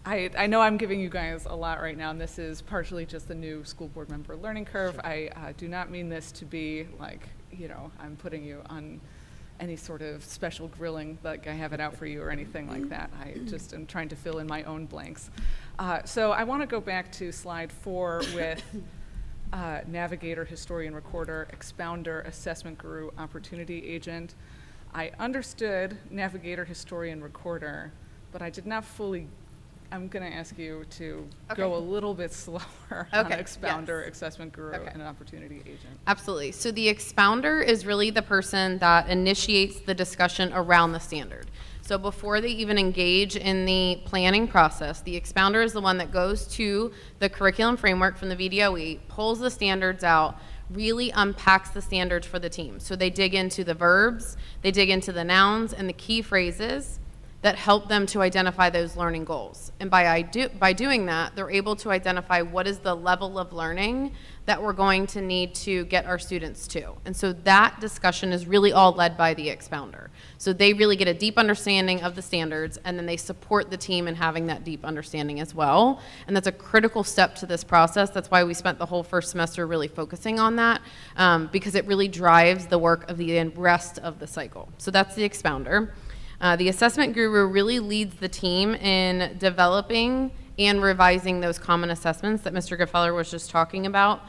I know I'm giving you guys a lot right now, and this is partially just the new school board member learning curve. Sure. I do not mean this to be like, you know, I'm putting you on any sort of special grilling, like I have it out for you or anything like that. I just am trying to fill in my own blanks. So I want to go back to slide 4 with navigator, historian, recorder, expounder, assessment guru, opportunity agent. I understood navigator, historian, recorder, but I did not fully. I'm going to ask you to go a little bit slower on expounder, assessment guru, and an opportunity agent.
Absolutely. So the expounder is really the person that initiates the discussion around the standard. So before they even engage in the planning process, the expounder is the one that goes to the curriculum framework from the VDOE, pulls the standards out, really unpacks the standards for the team. So they dig into the verbs, they dig into the nouns and the key phrases that help them to identify those learning goals. And by doing that, they're able to identify what is the level of learning that we're going to need to get our students to. And so that discussion is really all led by the expounder. So they really get a deep understanding of the standards, and then they support the team in having that deep understanding as well. And that's a critical step to this process. That's why we spent the whole first semester really focusing on that, because it really drives the work of the rest of the cycle. So that's the expounder. The assessment guru really leads the team in developing and revising those common assessments that Mr. Gefeller was just talking about.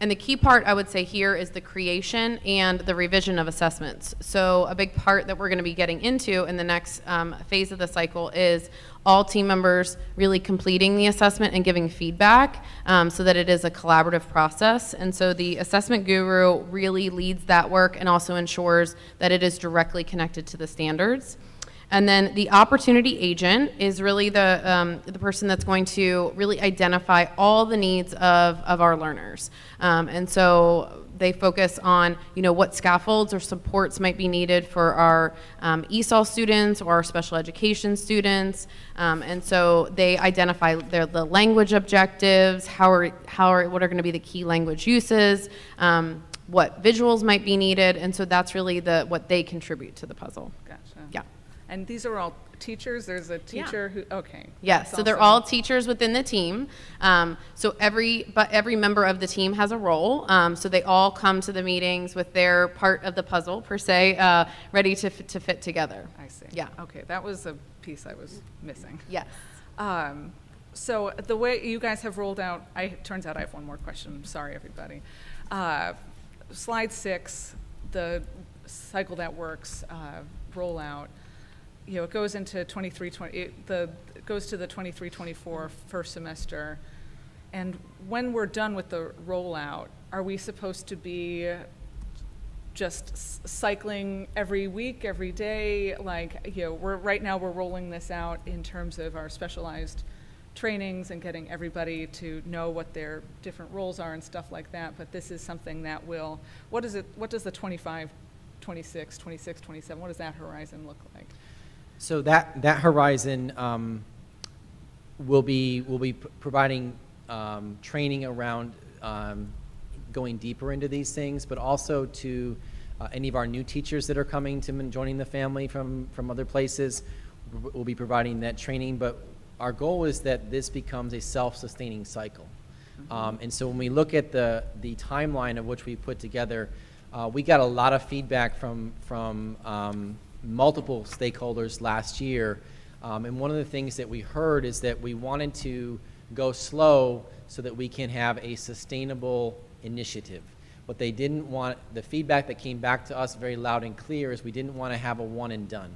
And the key part I would say here is the creation and the revision of assessments. So a big part that we're going to be getting into in the next phase of the cycle is all team members really completing the assessment and giving feedback so that it is a collaborative process. And so the assessment guru really leads that work and also ensures that it is directly connected to the standards. And then the opportunity agent is really the person that's going to really identify all the needs of our learners. And so they focus on, what scaffolds or supports might be needed for our ESOL students or our special education students. And so they identify the language objectives, what are going to be the key language uses, what visuals might be needed. And so that's really what they contribute to the puzzle.
Gotcha.
Yeah.
And these are all teachers? There's a teacher who, okay.
Yes, so they're all teachers within the team. So every member of the team has a role. So they all come to the meetings with their part of the puzzle, per se, ready to fit together.
I see.
Yeah.
Okay, that was a piece I was missing.
Yes.
So the way you guys have rolled out, turns out I have one more question. I'm sorry, everybody. Slide 6, the cycle that works, rollout. It goes into it goes to the 23-24 first semester. And when we're done with the rollout, are we supposed to be just cycling every week, every day? Right now we're rolling this out in terms of our specialized trainings and getting everybody to know what their different roles are and stuff like that. But this is something that what does the 25, 26, 26, 27, what does that horizon look like?
So that horizon will be providing training around going deeper into these things, but also to any of our new teachers that are coming to joining the family from other places. We'll be providing that training, but our goal is that this becomes a self-sustaining cycle. And so when we look at the timeline of which we put together, we got a lot of feedback from multiple stakeholders last year. And one of the things that we heard is that we wanted to go slow so that we can have a sustainable initiative. What they didn't want, the feedback that came back to us very loud and clear, is we didn't want to have a one and done.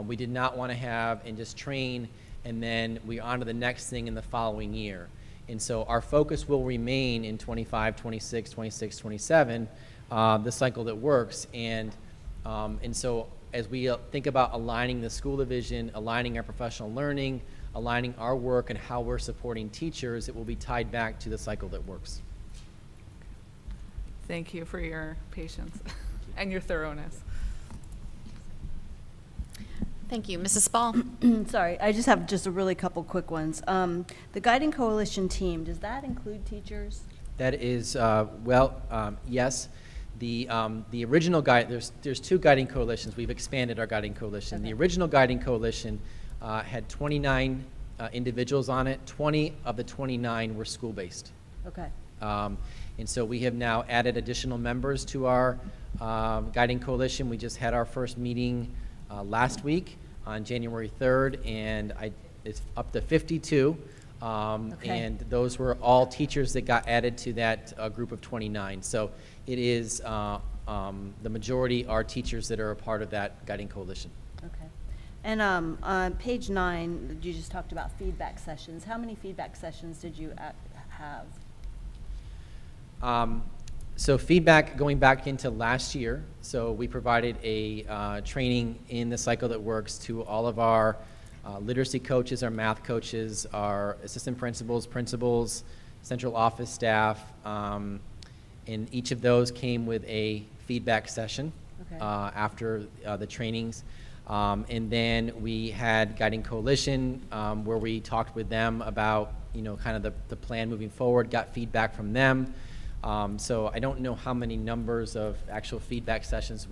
We did not want to have and just train and then we're on to the next thing in the following year. And so our focus will remain in 25, 26, 26, 27, the cycle that works. And so as we think about aligning the school division, aligning our professional learning, aligning our work and how we're supporting teachers, it will be tied back to the cycle that works.
Thank you for your patience and your thoroughness.
Thank you. Mrs. Spall?
Sorry, I just have a really couple quick ones. The Guiding Coalition team, does that include teachers?
That is, yes. The original guide, there's two guiding coalitions. We've expanded our guiding coalition. Okay. The original guiding coalition had 29 individuals on it. 20 of the 29 were school-based.
Okay.
And so we have now added additional members to our guiding coalition. We just had our first meeting last week on January 3rd, and it's up to 52. Okay. And those were all teachers that got added to that group of 29. So it is the majority are teachers that are a part of that guiding coalition.
Okay. And on page 9, you just talked about feedback sessions. How many feedback sessions did you have?
So feedback going back into last year. So we provided a training in the cycle that works to all of our literacy coaches, our math coaches, our assistant principals, central office staff, and each of those came with a feedback session. Okay. After the trainings. And then we had Guiding Coalition where we talked with them about, kind of the plan moving forward, got feedback from them. So I don't know how many numbers of actual feedback sessions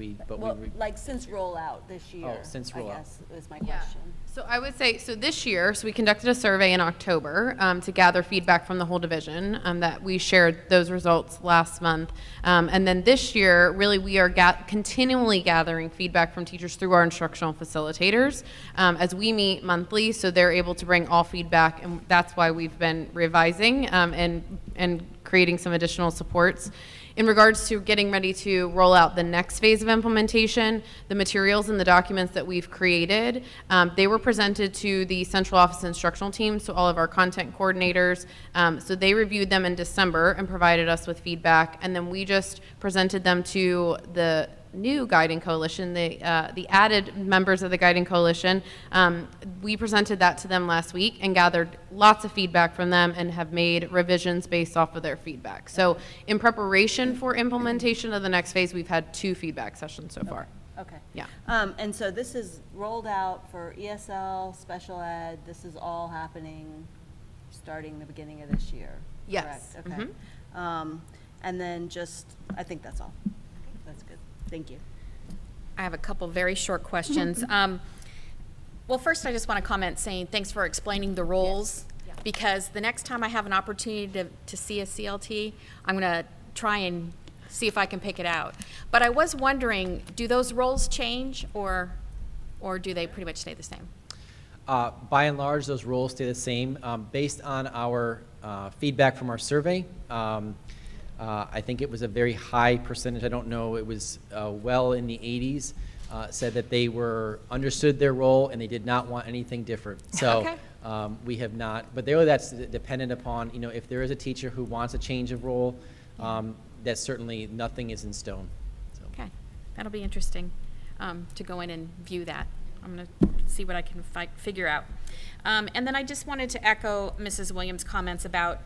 like since rollout this year.
Oh, since rollout.
I guess is my question.
So I would say, this year, we conducted a survey in October to gather feedback from the whole division that we shared those results last month. And then this year, really, we are continually gathering feedback from teachers through our instructional facilitators as we meet monthly, so they're able to bring all feedback, and that's why we've been revising and creating some additional supports. In regards to getting ready to roll out the next phase of implementation, the materials and the documents that we've created, they were presented to the central office instructional team, so all of our content coordinators. So they reviewed them in December and provided us with feedback, and then we just presented them to the new Guiding Coalition, the added members of the Guiding Coalition. We presented that to them last week and gathered lots of feedback from them and have made revisions based off of their feedback. So in preparation for implementation of the next phase, we've had 2 feedback sessions so far.
Okay.
Yeah.
And so this is rolled out for ESL, special ed, this is all happening starting the beginning of this year?
Yes.
Correct, okay. And then just, I think that's all. That's good. Thank you.
I have a couple very short questions. Well, first, I just want to comment saying thanks for explaining the roles, because the next time I have an opportunity to see a CLT, I'm going to try and see if I can pick it out. But I was wondering, do those roles change, or do they pretty much stay the same?
By and large, those roles stay the same. Based on our feedback from our survey, I think it was a very high percentage. I don't know, it was well in the 80s, said that they understood their role and they did not want anything different. So
Okay.
we have not, but really that's dependent upon, if there is a teacher who wants a change of role, that certainly nothing is in stone. So.
Okay, that'll be interesting to go in and view that. I'm going to see what I can figure out. And then I just wanted to echo Mrs. Williams' comments about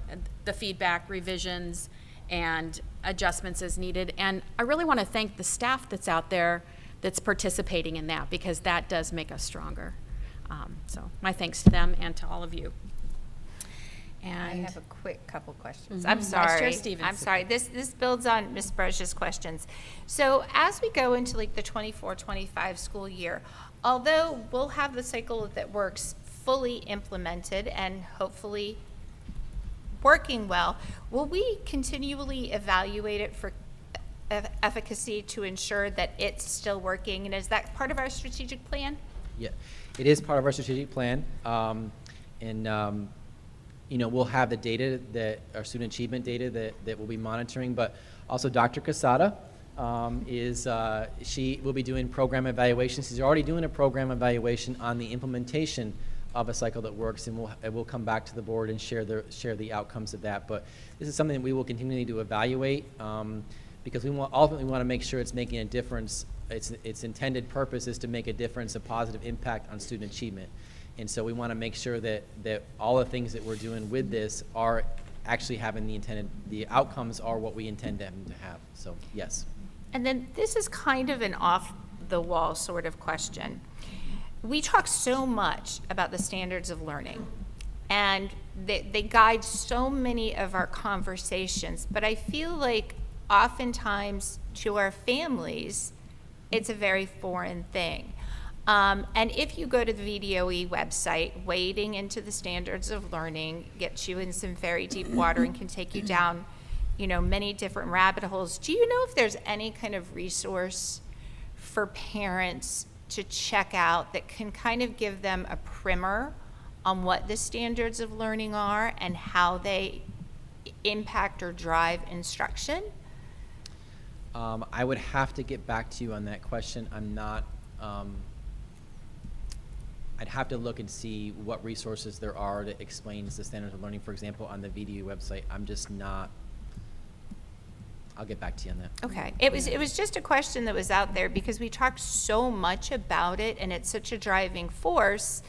the feedback, revisions, and adjustments as needed. And I really want to thank the staff that's out there that's participating in that, because that does make us stronger. So my thanks to them and to all of you. And
I have a quick couple questions.
Mhm.
I'm
Vice
sorry.
Chair Stevens.
I'm sorry. This builds on Ms. Broch's questions. So as we go into like the 24-25 school year, although we'll have the cycle that works fully implemented and hopefully working well, will we continually evaluate it for efficacy to ensure that it's still working? And is that part of our strategic plan?
Yeah, it is part of our strategic plan. We'll have the data, our student achievement data that we'll be monitoring, but also Dr. Casada she will be doing program evaluations. She's already doing a program evaluation on the implementation of a cycle that works, and we'll come back to the board and share the outcomes of that. But this is something that we will continually to evaluate because we ultimately want to make sure it's making a difference. Its intended purpose is to make a difference, a positive impact on student achievement. And so we want to make sure that all the things that we're doing with this are actually having the outcomes are what we intend them to have. So, yes.
And then this is kind of an off-the-wall sort of question. We talk so much about the standards of learning, and they guide so many of our conversations, but I feel like oftentimes to our families, it's a very foreign thing. And if you go to the VDOE website, wading into the standards of learning gets you in some very deep water and can take you down, many different rabbit holes. Do you know if there's any kind of resource for parents to check out that can kind of give them a primer on what the standards of learning are and how they impact or drive instruction?
I would have to get back to you on that question. I'm not, I'd have to look and see what resources there are that explains the standards of learning, for example, on the VDU website. I'm just not, I'll get back to you on that.
Okay, it was just a question that was out there because we talked so much about it and it's such a driving force.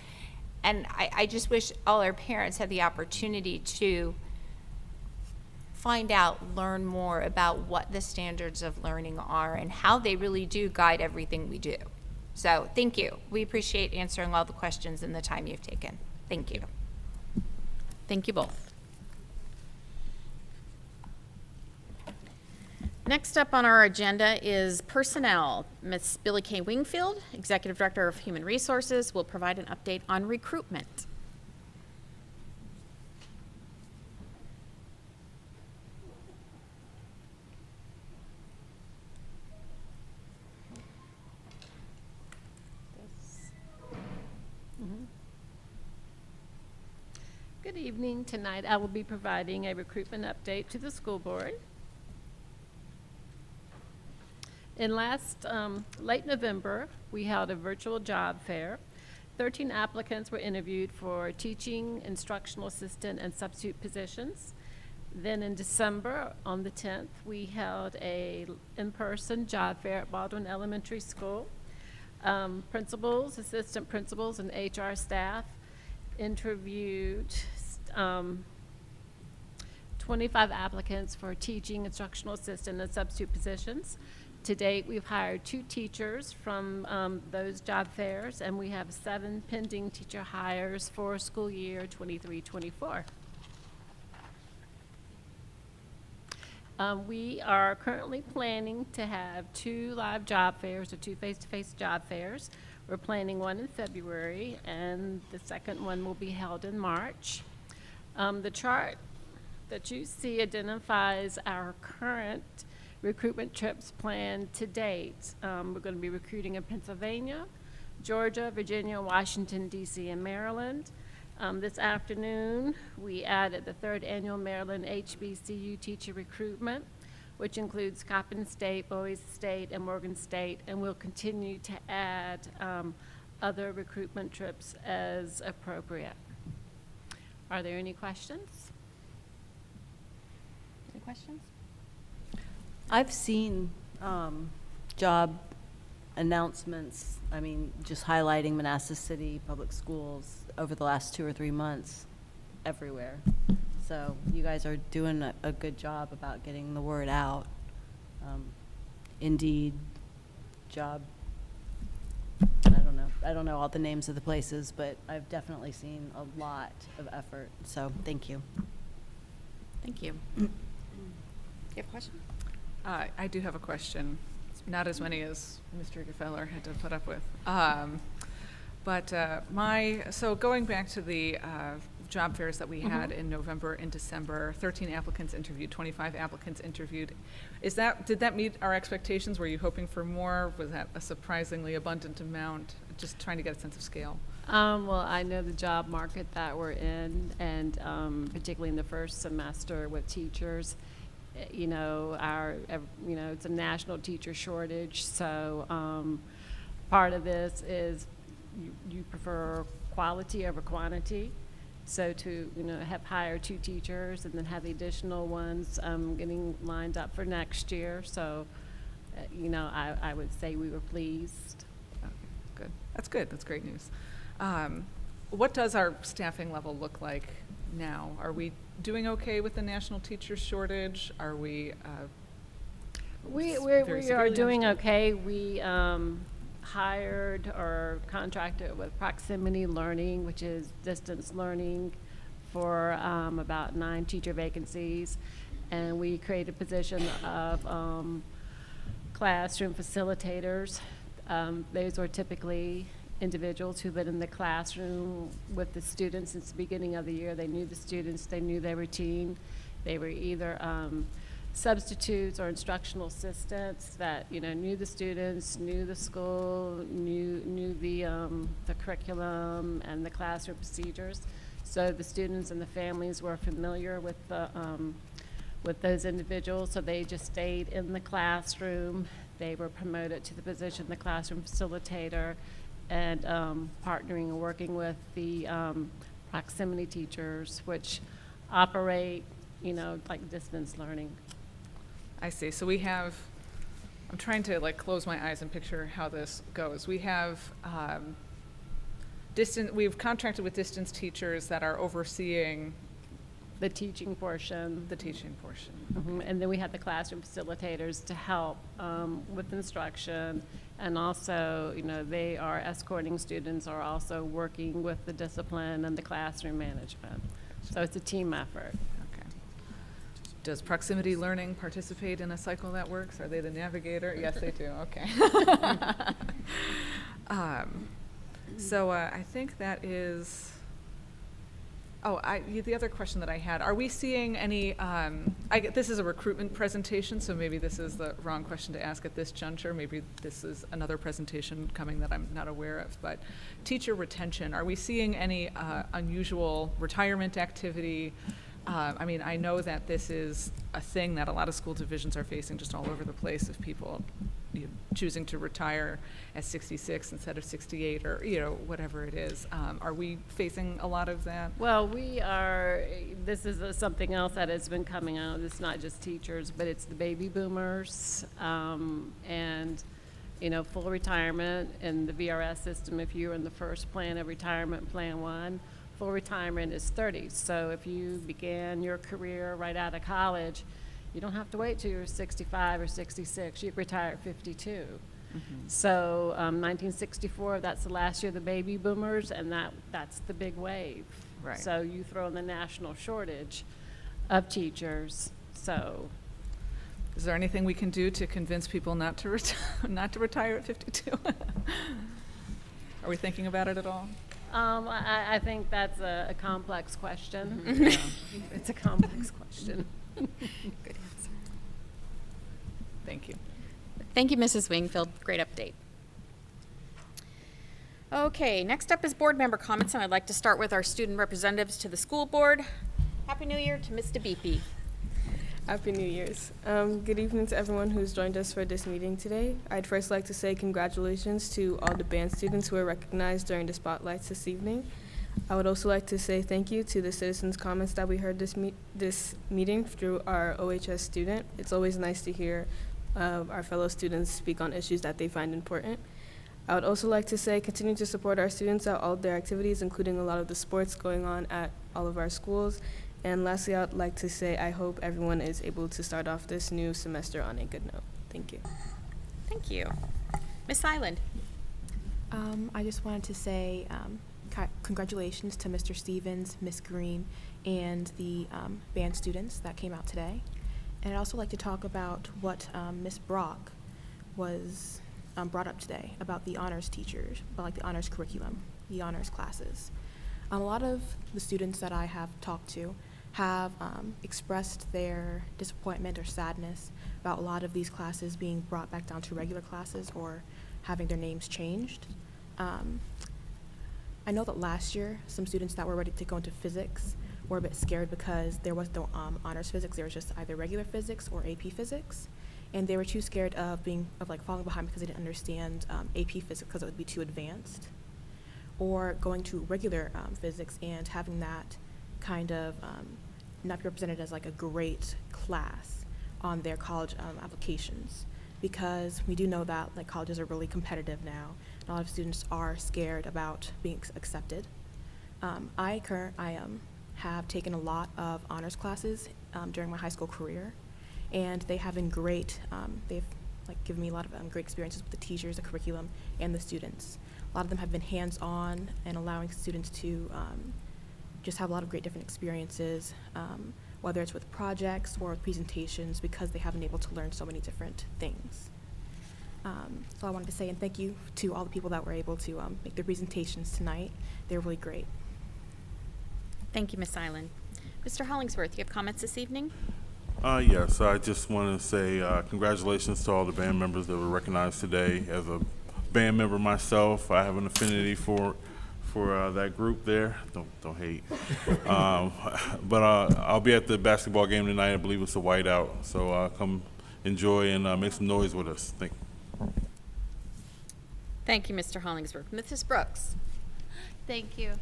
And I just wish all our parents had the opportunity to find out, learn more about what the standards of learning are and how they really do guide everything we do. So thank you. We appreciate answering all the questions and the time you've taken. Thank you.
Thank you both. Next up on our agenda is personnel. Ms. Billy K. Wingfield, Executive Director of Human Resources, will provide an update on recruitment.
Good Good evening. Tonight I will be providing a recruitment update to the school board. In late November, we held a virtual job fair. 13 applicants were interviewed for teaching, instructional assistant, and substitute positions. Then in December, on the 10th, we held a in-person job fair at Baldwin Elementary School. Principals, assistant principals, and HR staff interviewed 25 applicants for teaching, instructional assistant, and substitute positions. To date, we've hired 2 teachers from those job fairs, and we have 7 pending teacher hires for school year 23-24. We are currently planning to have 2 live job fairs, or 2 face-to-face job fairs. We're planning one in February, and the second one will be held in March. The chart that you see identifies our current recruitment trips planned to date. We're going to be recruiting in Pennsylvania, Georgia, Virginia, Washington, D.C., and Maryland. This afternoon, we added the 3rd annual Maryland HBCU teacher recruitment, which includes Coppin State, Bowie State, and Morgan State, and we'll continue to add other recruitment trips as appropriate. Are there any questions? Any questions?
I've seen job announcements, I mean, just highlighting Manassas City Public Schools over the last 2 or 3 months everywhere. So you guys are doing a good job about getting the word out. Indeed, job, I don't know all the names of the places, but I've definitely seen a lot of effort. So thank you.
Thank you. You have a question?
I do have a question. Not as many as Mr. Gefeller had to put up with. So going back to the job fairs that we had in November and December, 13 applicants interviewed, 25 applicants interviewed. Did that meet our expectations? Were you hoping for more? Was that a surprisingly abundant amount? Just trying to get a sense of scale.
Well, I know the job market that we're in, and particularly in the first semester with teachers, it's a national teacher shortage. So part of this is you prefer quality over quantity. So to have hired 2 teachers and then have the additional ones getting lined up for next year. So I would say we were pleased.
Okay, good. That's good. That's great news. What does our staffing level look like now? Are we doing okay with the national teacher shortage? Are we?
We are doing okay. We hired or contracted with Proximity Learning, which is distance learning, for about 9 teacher vacancies, and we created a position of classroom facilitators. Those are typically individuals who've been in the classroom with the students since the beginning of the year. They knew the students, they knew their routine. They were either substitutes or instructional assistants that knew the students, knew the school, knew the curriculum and the classroom procedures. So the students and the families were familiar with those individuals, so they just stayed in the classroom. They were promoted to the position of the classroom facilitator, and partnering and working with the proximity teachers, which operate, like distance learning.
I see. So we have, I'm trying to close my eyes and picture how this goes. We have we've contracted with distance teachers that are overseeing
the teaching portion. And then we have the classroom facilitators to help with instruction, and also, they are escorting students, or also working with the discipline and the classroom management. So it's a team effort.
Okay. Does Proximity Learning participate in a cycle that works? Are they the navigator? Yes, they do. Okay. So I think that is The other question that I had, are we seeing any, this is a recruitment presentation, so maybe this is the wrong question to ask at this juncture. Maybe this is another presentation coming that I'm not aware of. But teacher retention, are we seeing any unusual retirement activity? I know that this is a thing that a lot of school divisions are facing just all over the place of people choosing to retire at 66 instead of 68 or, whatever it is. Are we facing a lot of that?
Well, this is something else that has been coming out. It's not just teachers, but it's the baby boomers, and, full retirement in the VRS system. If you're in the first plan of retirement, plan 1, full retirement is 30. So if you began your career right out of college, you don't have to wait till you're 65 or 66. You retire at 52. Mm-hmm. So 1964, that's the last year of the baby boomers, and that's the big wave.
Right.
So you throw in the national shortage of teachers. So
is there anything we can do to convince people not to retire at 52? Are we thinking about it at all?
I think that's a complex question. Yeah. It's a complex question.
Good answer.
Thank you.
Thank you, Mrs. Wingfield. Great update. Okay, next up is board member comments, and I'd like to start with our student representatives to the school board. Happy New Year to Mr. Beepy.
Happy New Year's. Good evening to everyone who's joined us for this meeting today. I'd first like to say congratulations to all the band students who were recognized during the spotlights this evening. I would also like to say thank you to the citizens' comments that we heard this meeting through our OHS student. It's always nice to hear our fellow students speak on issues that they find important. I would also like to say continue to support our students at all of their activities, including a lot of the sports going on at all of our schools. And lastly, I would like to say I hope everyone is able to start off this new semester on a good note. Thank you.
Thank you. Miss Island.
I just wanted to say congratulations to Mr. Stevens, Miss Green, and the band students that came out today. And I'd also like to talk about what Miss Brock was brought up today about the honors teachers, about the honors curriculum, the honors classes. A lot of the students that I have talked to have expressed their disappointment or sadness about a lot of these classes being brought back down to regular classes or having their names changed. I know that last year, some students that were ready to go into physics were a bit scared because there was no honors physics. There was just either regular physics or AP physics. And they were too scared of falling behind because they didn't understand AP physics because it would be too advanced. Or going to regular physics and having that kind of not be represented as like a great class on their college applications. Because we do know that like colleges are really competitive now. A lot of students are scared about being accepted. I have taken a lot of honors classes during my high school career, and they have been great. They've given me a lot of great experiences with the teachers, the curriculum, and the students. A lot of them have been hands-on and allowing students to just have a lot of great different experiences, whether it's with projects or with presentations, because they have been able to learn so many different things. So I wanted to say and thank you to all the people that were able to make their presentations tonight. They're really great.
Thank you, Miss Island. Mr. Hollingsworth, you have comments this evening?
Yes, I just want to say congratulations to all the band members that were recognized today. As a band member myself, I have an affinity for that group there. Don't hate. But I'll be at the basketball game tonight. I believe it's a whiteout, so come enjoy and make some noise with us. Thank you.
Thank you, Mr. Hollingsworth. Mrs. Brooks.
Thank you.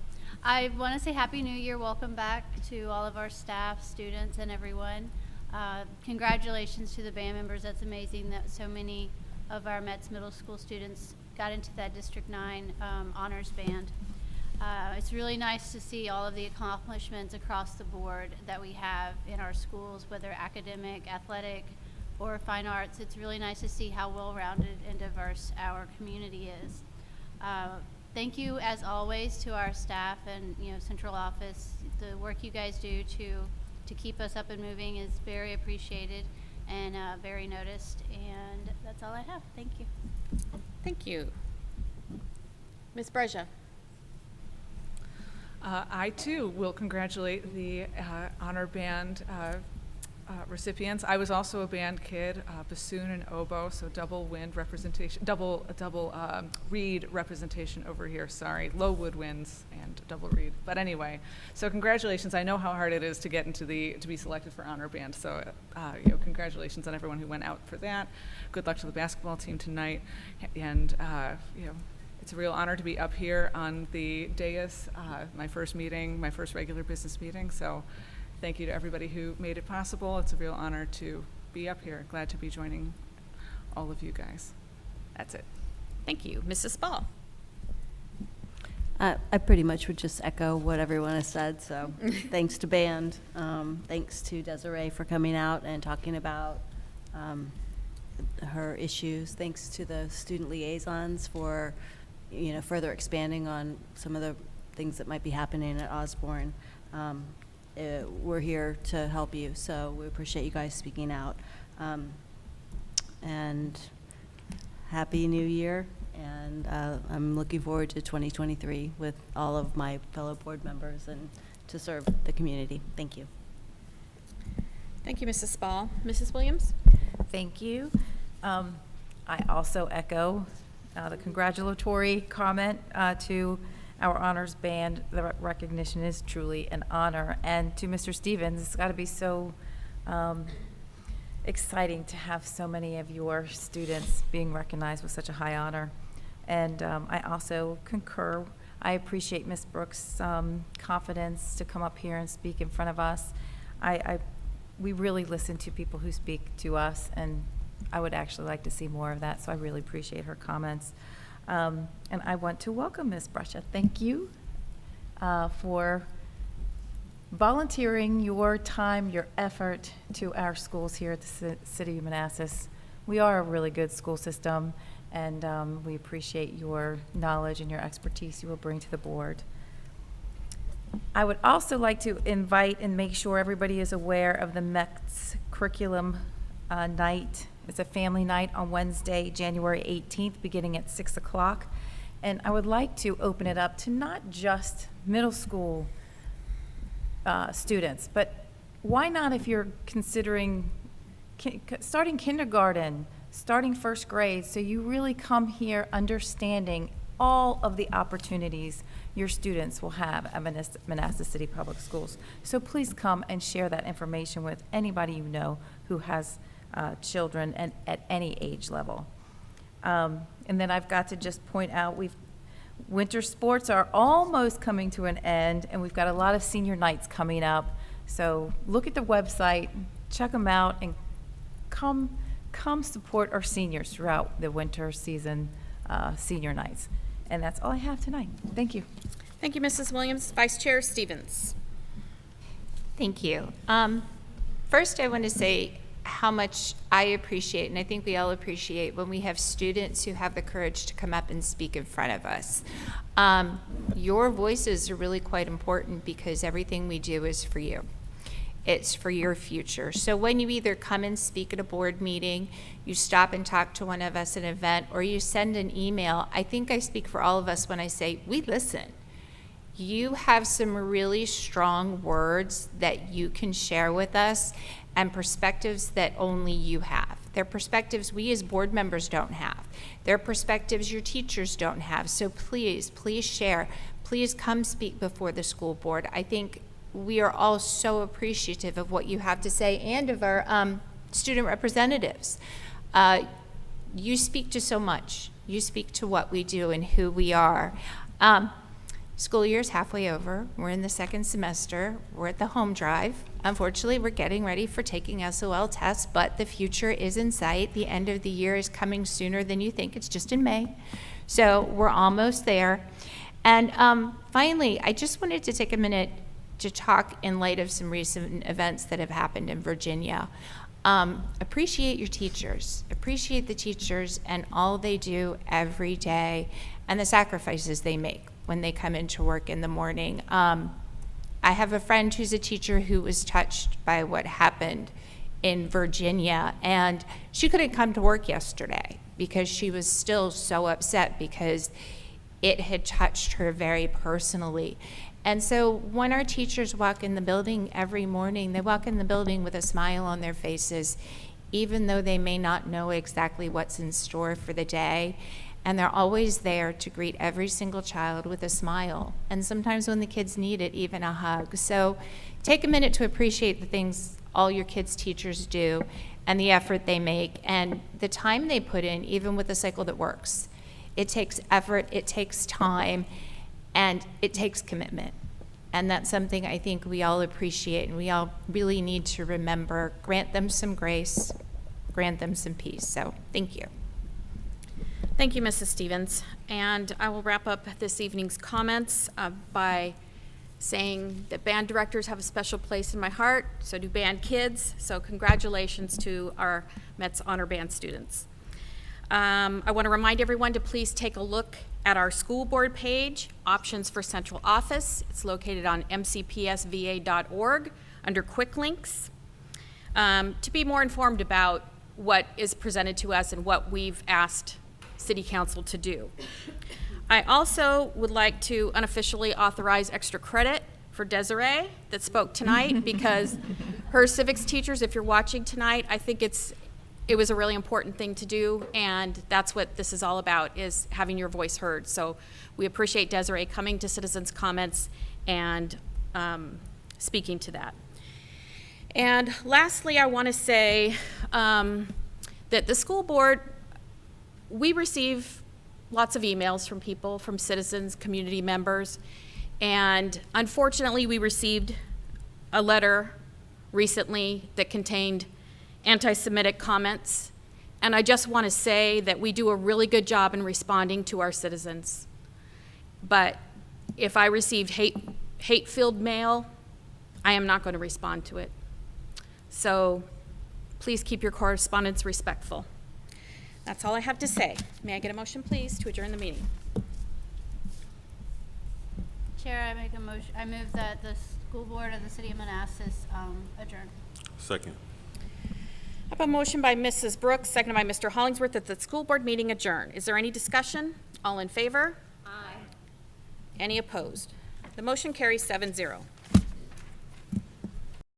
I want to say Happy New Year. Welcome back to all of our staff, students, and everyone. Congratulations to the band members. That's amazing that so many of our Metz Middle School students got into that District 9 honors band. It's really nice to see all of the accomplishments across the board that we have in our schools, whether academic, athletic, or fine arts. It's really nice to see how well-rounded and diverse our community is. Thank you, as always, to our staff and central office. The work you guys do to keep us up and moving is very appreciated and very noticed. And that's all I have. Thank you.
Thank you. Ms. Breja.
I too will congratulate the honor band recipients. I was also a band kid, bassoon and oboe, so double wind representation, double reed representation over here. Sorry, low woodwinds and double reed. But anyway, so congratulations. I know how hard it is to get into to be selected for honor band. So congratulations on everyone who went out for that. Good luck to the basketball team tonight, and it's a real honor to be up here on the dais, my first meeting, my first regular business meeting. So thank you to everybody who made it possible. It's a real honor to be up here. Glad to be joining all of you guys. That's it.
Thank you. Mrs. Spall.
I pretty much would just echo what everyone has said, so thanks to band. Thanks to Desiree for coming out and talking about her issues. Thanks to the student liaisons for further expanding on some of the things that might be happening at Osborne. We're here to help you, so we appreciate you guys speaking out. And Happy New Year, and I'm looking forward to 2023 with all of my fellow board members and to serve the community. Thank you.
Thank you, Mrs. Spall. Mrs. Williams?
Thank you. I also echo the congratulatory comment to our honors band. The recognition is truly an honor. And to Mr. Stevens, it's got to be so exciting to have so many of your students being recognized with such a high honor. And I also concur. I appreciate Ms. Brooks' confidence to come up here and speak in front of us. We really listen to people who speak to us, and I would actually like to see more of that, so I really appreciate her comments. And I want to welcome Ms. Brescia. Thank you for volunteering your time, your effort to our schools here at the City of Manassas. We are a really good school system, and we appreciate your knowledge and your expertise you will bring to the board. I would also like to invite and make sure everybody is aware of the MEX curriculum night. It's a family night on Wednesday, January 18th, beginning at 6 o'clock. And I would like to open it up to not just middle school students, but why not if you're considering starting kindergarten, starting first grade, so you really come here understanding all of the opportunities your students will have at Manassas City Public Schools. So please come and share that information with anybody you know who has children and at any age level. And then I've got to just point out, winter sports are almost coming to an end, and we've got a lot of senior nights coming up. So look at the website, check them out, and come support our seniors throughout the winter season senior nights. And that's all I have tonight. Thank you.
Thank you, Mrs. Williams. Vice Chair Stevens.
Thank you. First, I want to say how much I appreciate, and I think we all appreciate, when we have students who have the courage to come up and speak in front of us. Your voices are really quite important because everything we do is for you. It's for your future. So when you either come and speak at a board meeting, you stop and talk to one of us at an event, or you send an email, I think I speak for all of us when I say we listen. You have some really strong words that you can share with us and perspectives that only you have. They're perspectives we as board members don't have. They're perspectives your teachers don't have. So please share. Please come speak before the school board. I think we are all so appreciative of what you have to say and of our student representatives. You speak to so much. You speak to what we do and who we are. School year is halfway over. We're in the second semester. We're at the home drive. Unfortunately, we're getting ready for taking SOL tests, but the future is in sight. The end of the year is coming sooner than you think. It's just in May. So we're almost there. And finally, I just wanted to take a minute to talk in light of some recent events that have happened in Virginia. Appreciate your teachers. Appreciate the teachers and all they do every day and the sacrifices they make when they come into work in the morning. I have a friend who's a teacher who was touched by what happened in Virginia, and she couldn't come to work yesterday because she was still so upset because it had touched her very personally. And so when our teachers walk in the building every morning, they walk in the building with a smile on their faces, even though they may not know exactly what's in store for the day. And they're always there to greet every single child with a smile. And sometimes when the kids need it, even a hug. So take a minute to appreciate the things all your kids' teachers do and the effort they make and the time they put in, even with a cycle that works. It takes effort, it takes time, and it takes commitment. And that's something I think we all appreciate and we all really need to remember. Grant them some grace, grant them some peace. So thank you.
Thank you, Mrs. Stevens. And I will wrap up this evening's comments by saying that band directors have a special place in my heart, so do band kids. So congratulations to our Mets Honor Band students. I want to remind everyone to please take a look at our school board page, Options for Central Office. It's located on mcpsva.org under Quick Links to be more informed about what is presented to us and what we've asked City Council to do. I also would like to unofficially authorize extra credit for Desiree that spoke tonight because her civics teachers, if you're watching tonight, I think it was a really important thing to do, and that's what this is all about, is having your voice heard. So we appreciate Desiree coming to citizens' comments and speaking to that. And lastly, I want to say that the school board, we receive lots of emails from people, from citizens, community members, and unfortunately we received a letter recently that contained anti-Semitic comments, and I just want to say that we do a really good job in responding to our citizens. But if I received hate-filled mail, I am not going to respond to it. So please keep your correspondence respectful. That's all I have to say. May I get a motion, please, to adjourn the meeting?
Chair, I make a motion. I move that the school board of the city of Manassas adjourn.
Second.
I have a motion by Mrs. Brooks, seconded by Mr. Hollingsworth, that the school board meeting adjourn. Is there any discussion? All in favor? Aye. Any opposed? The motion carries 7-0.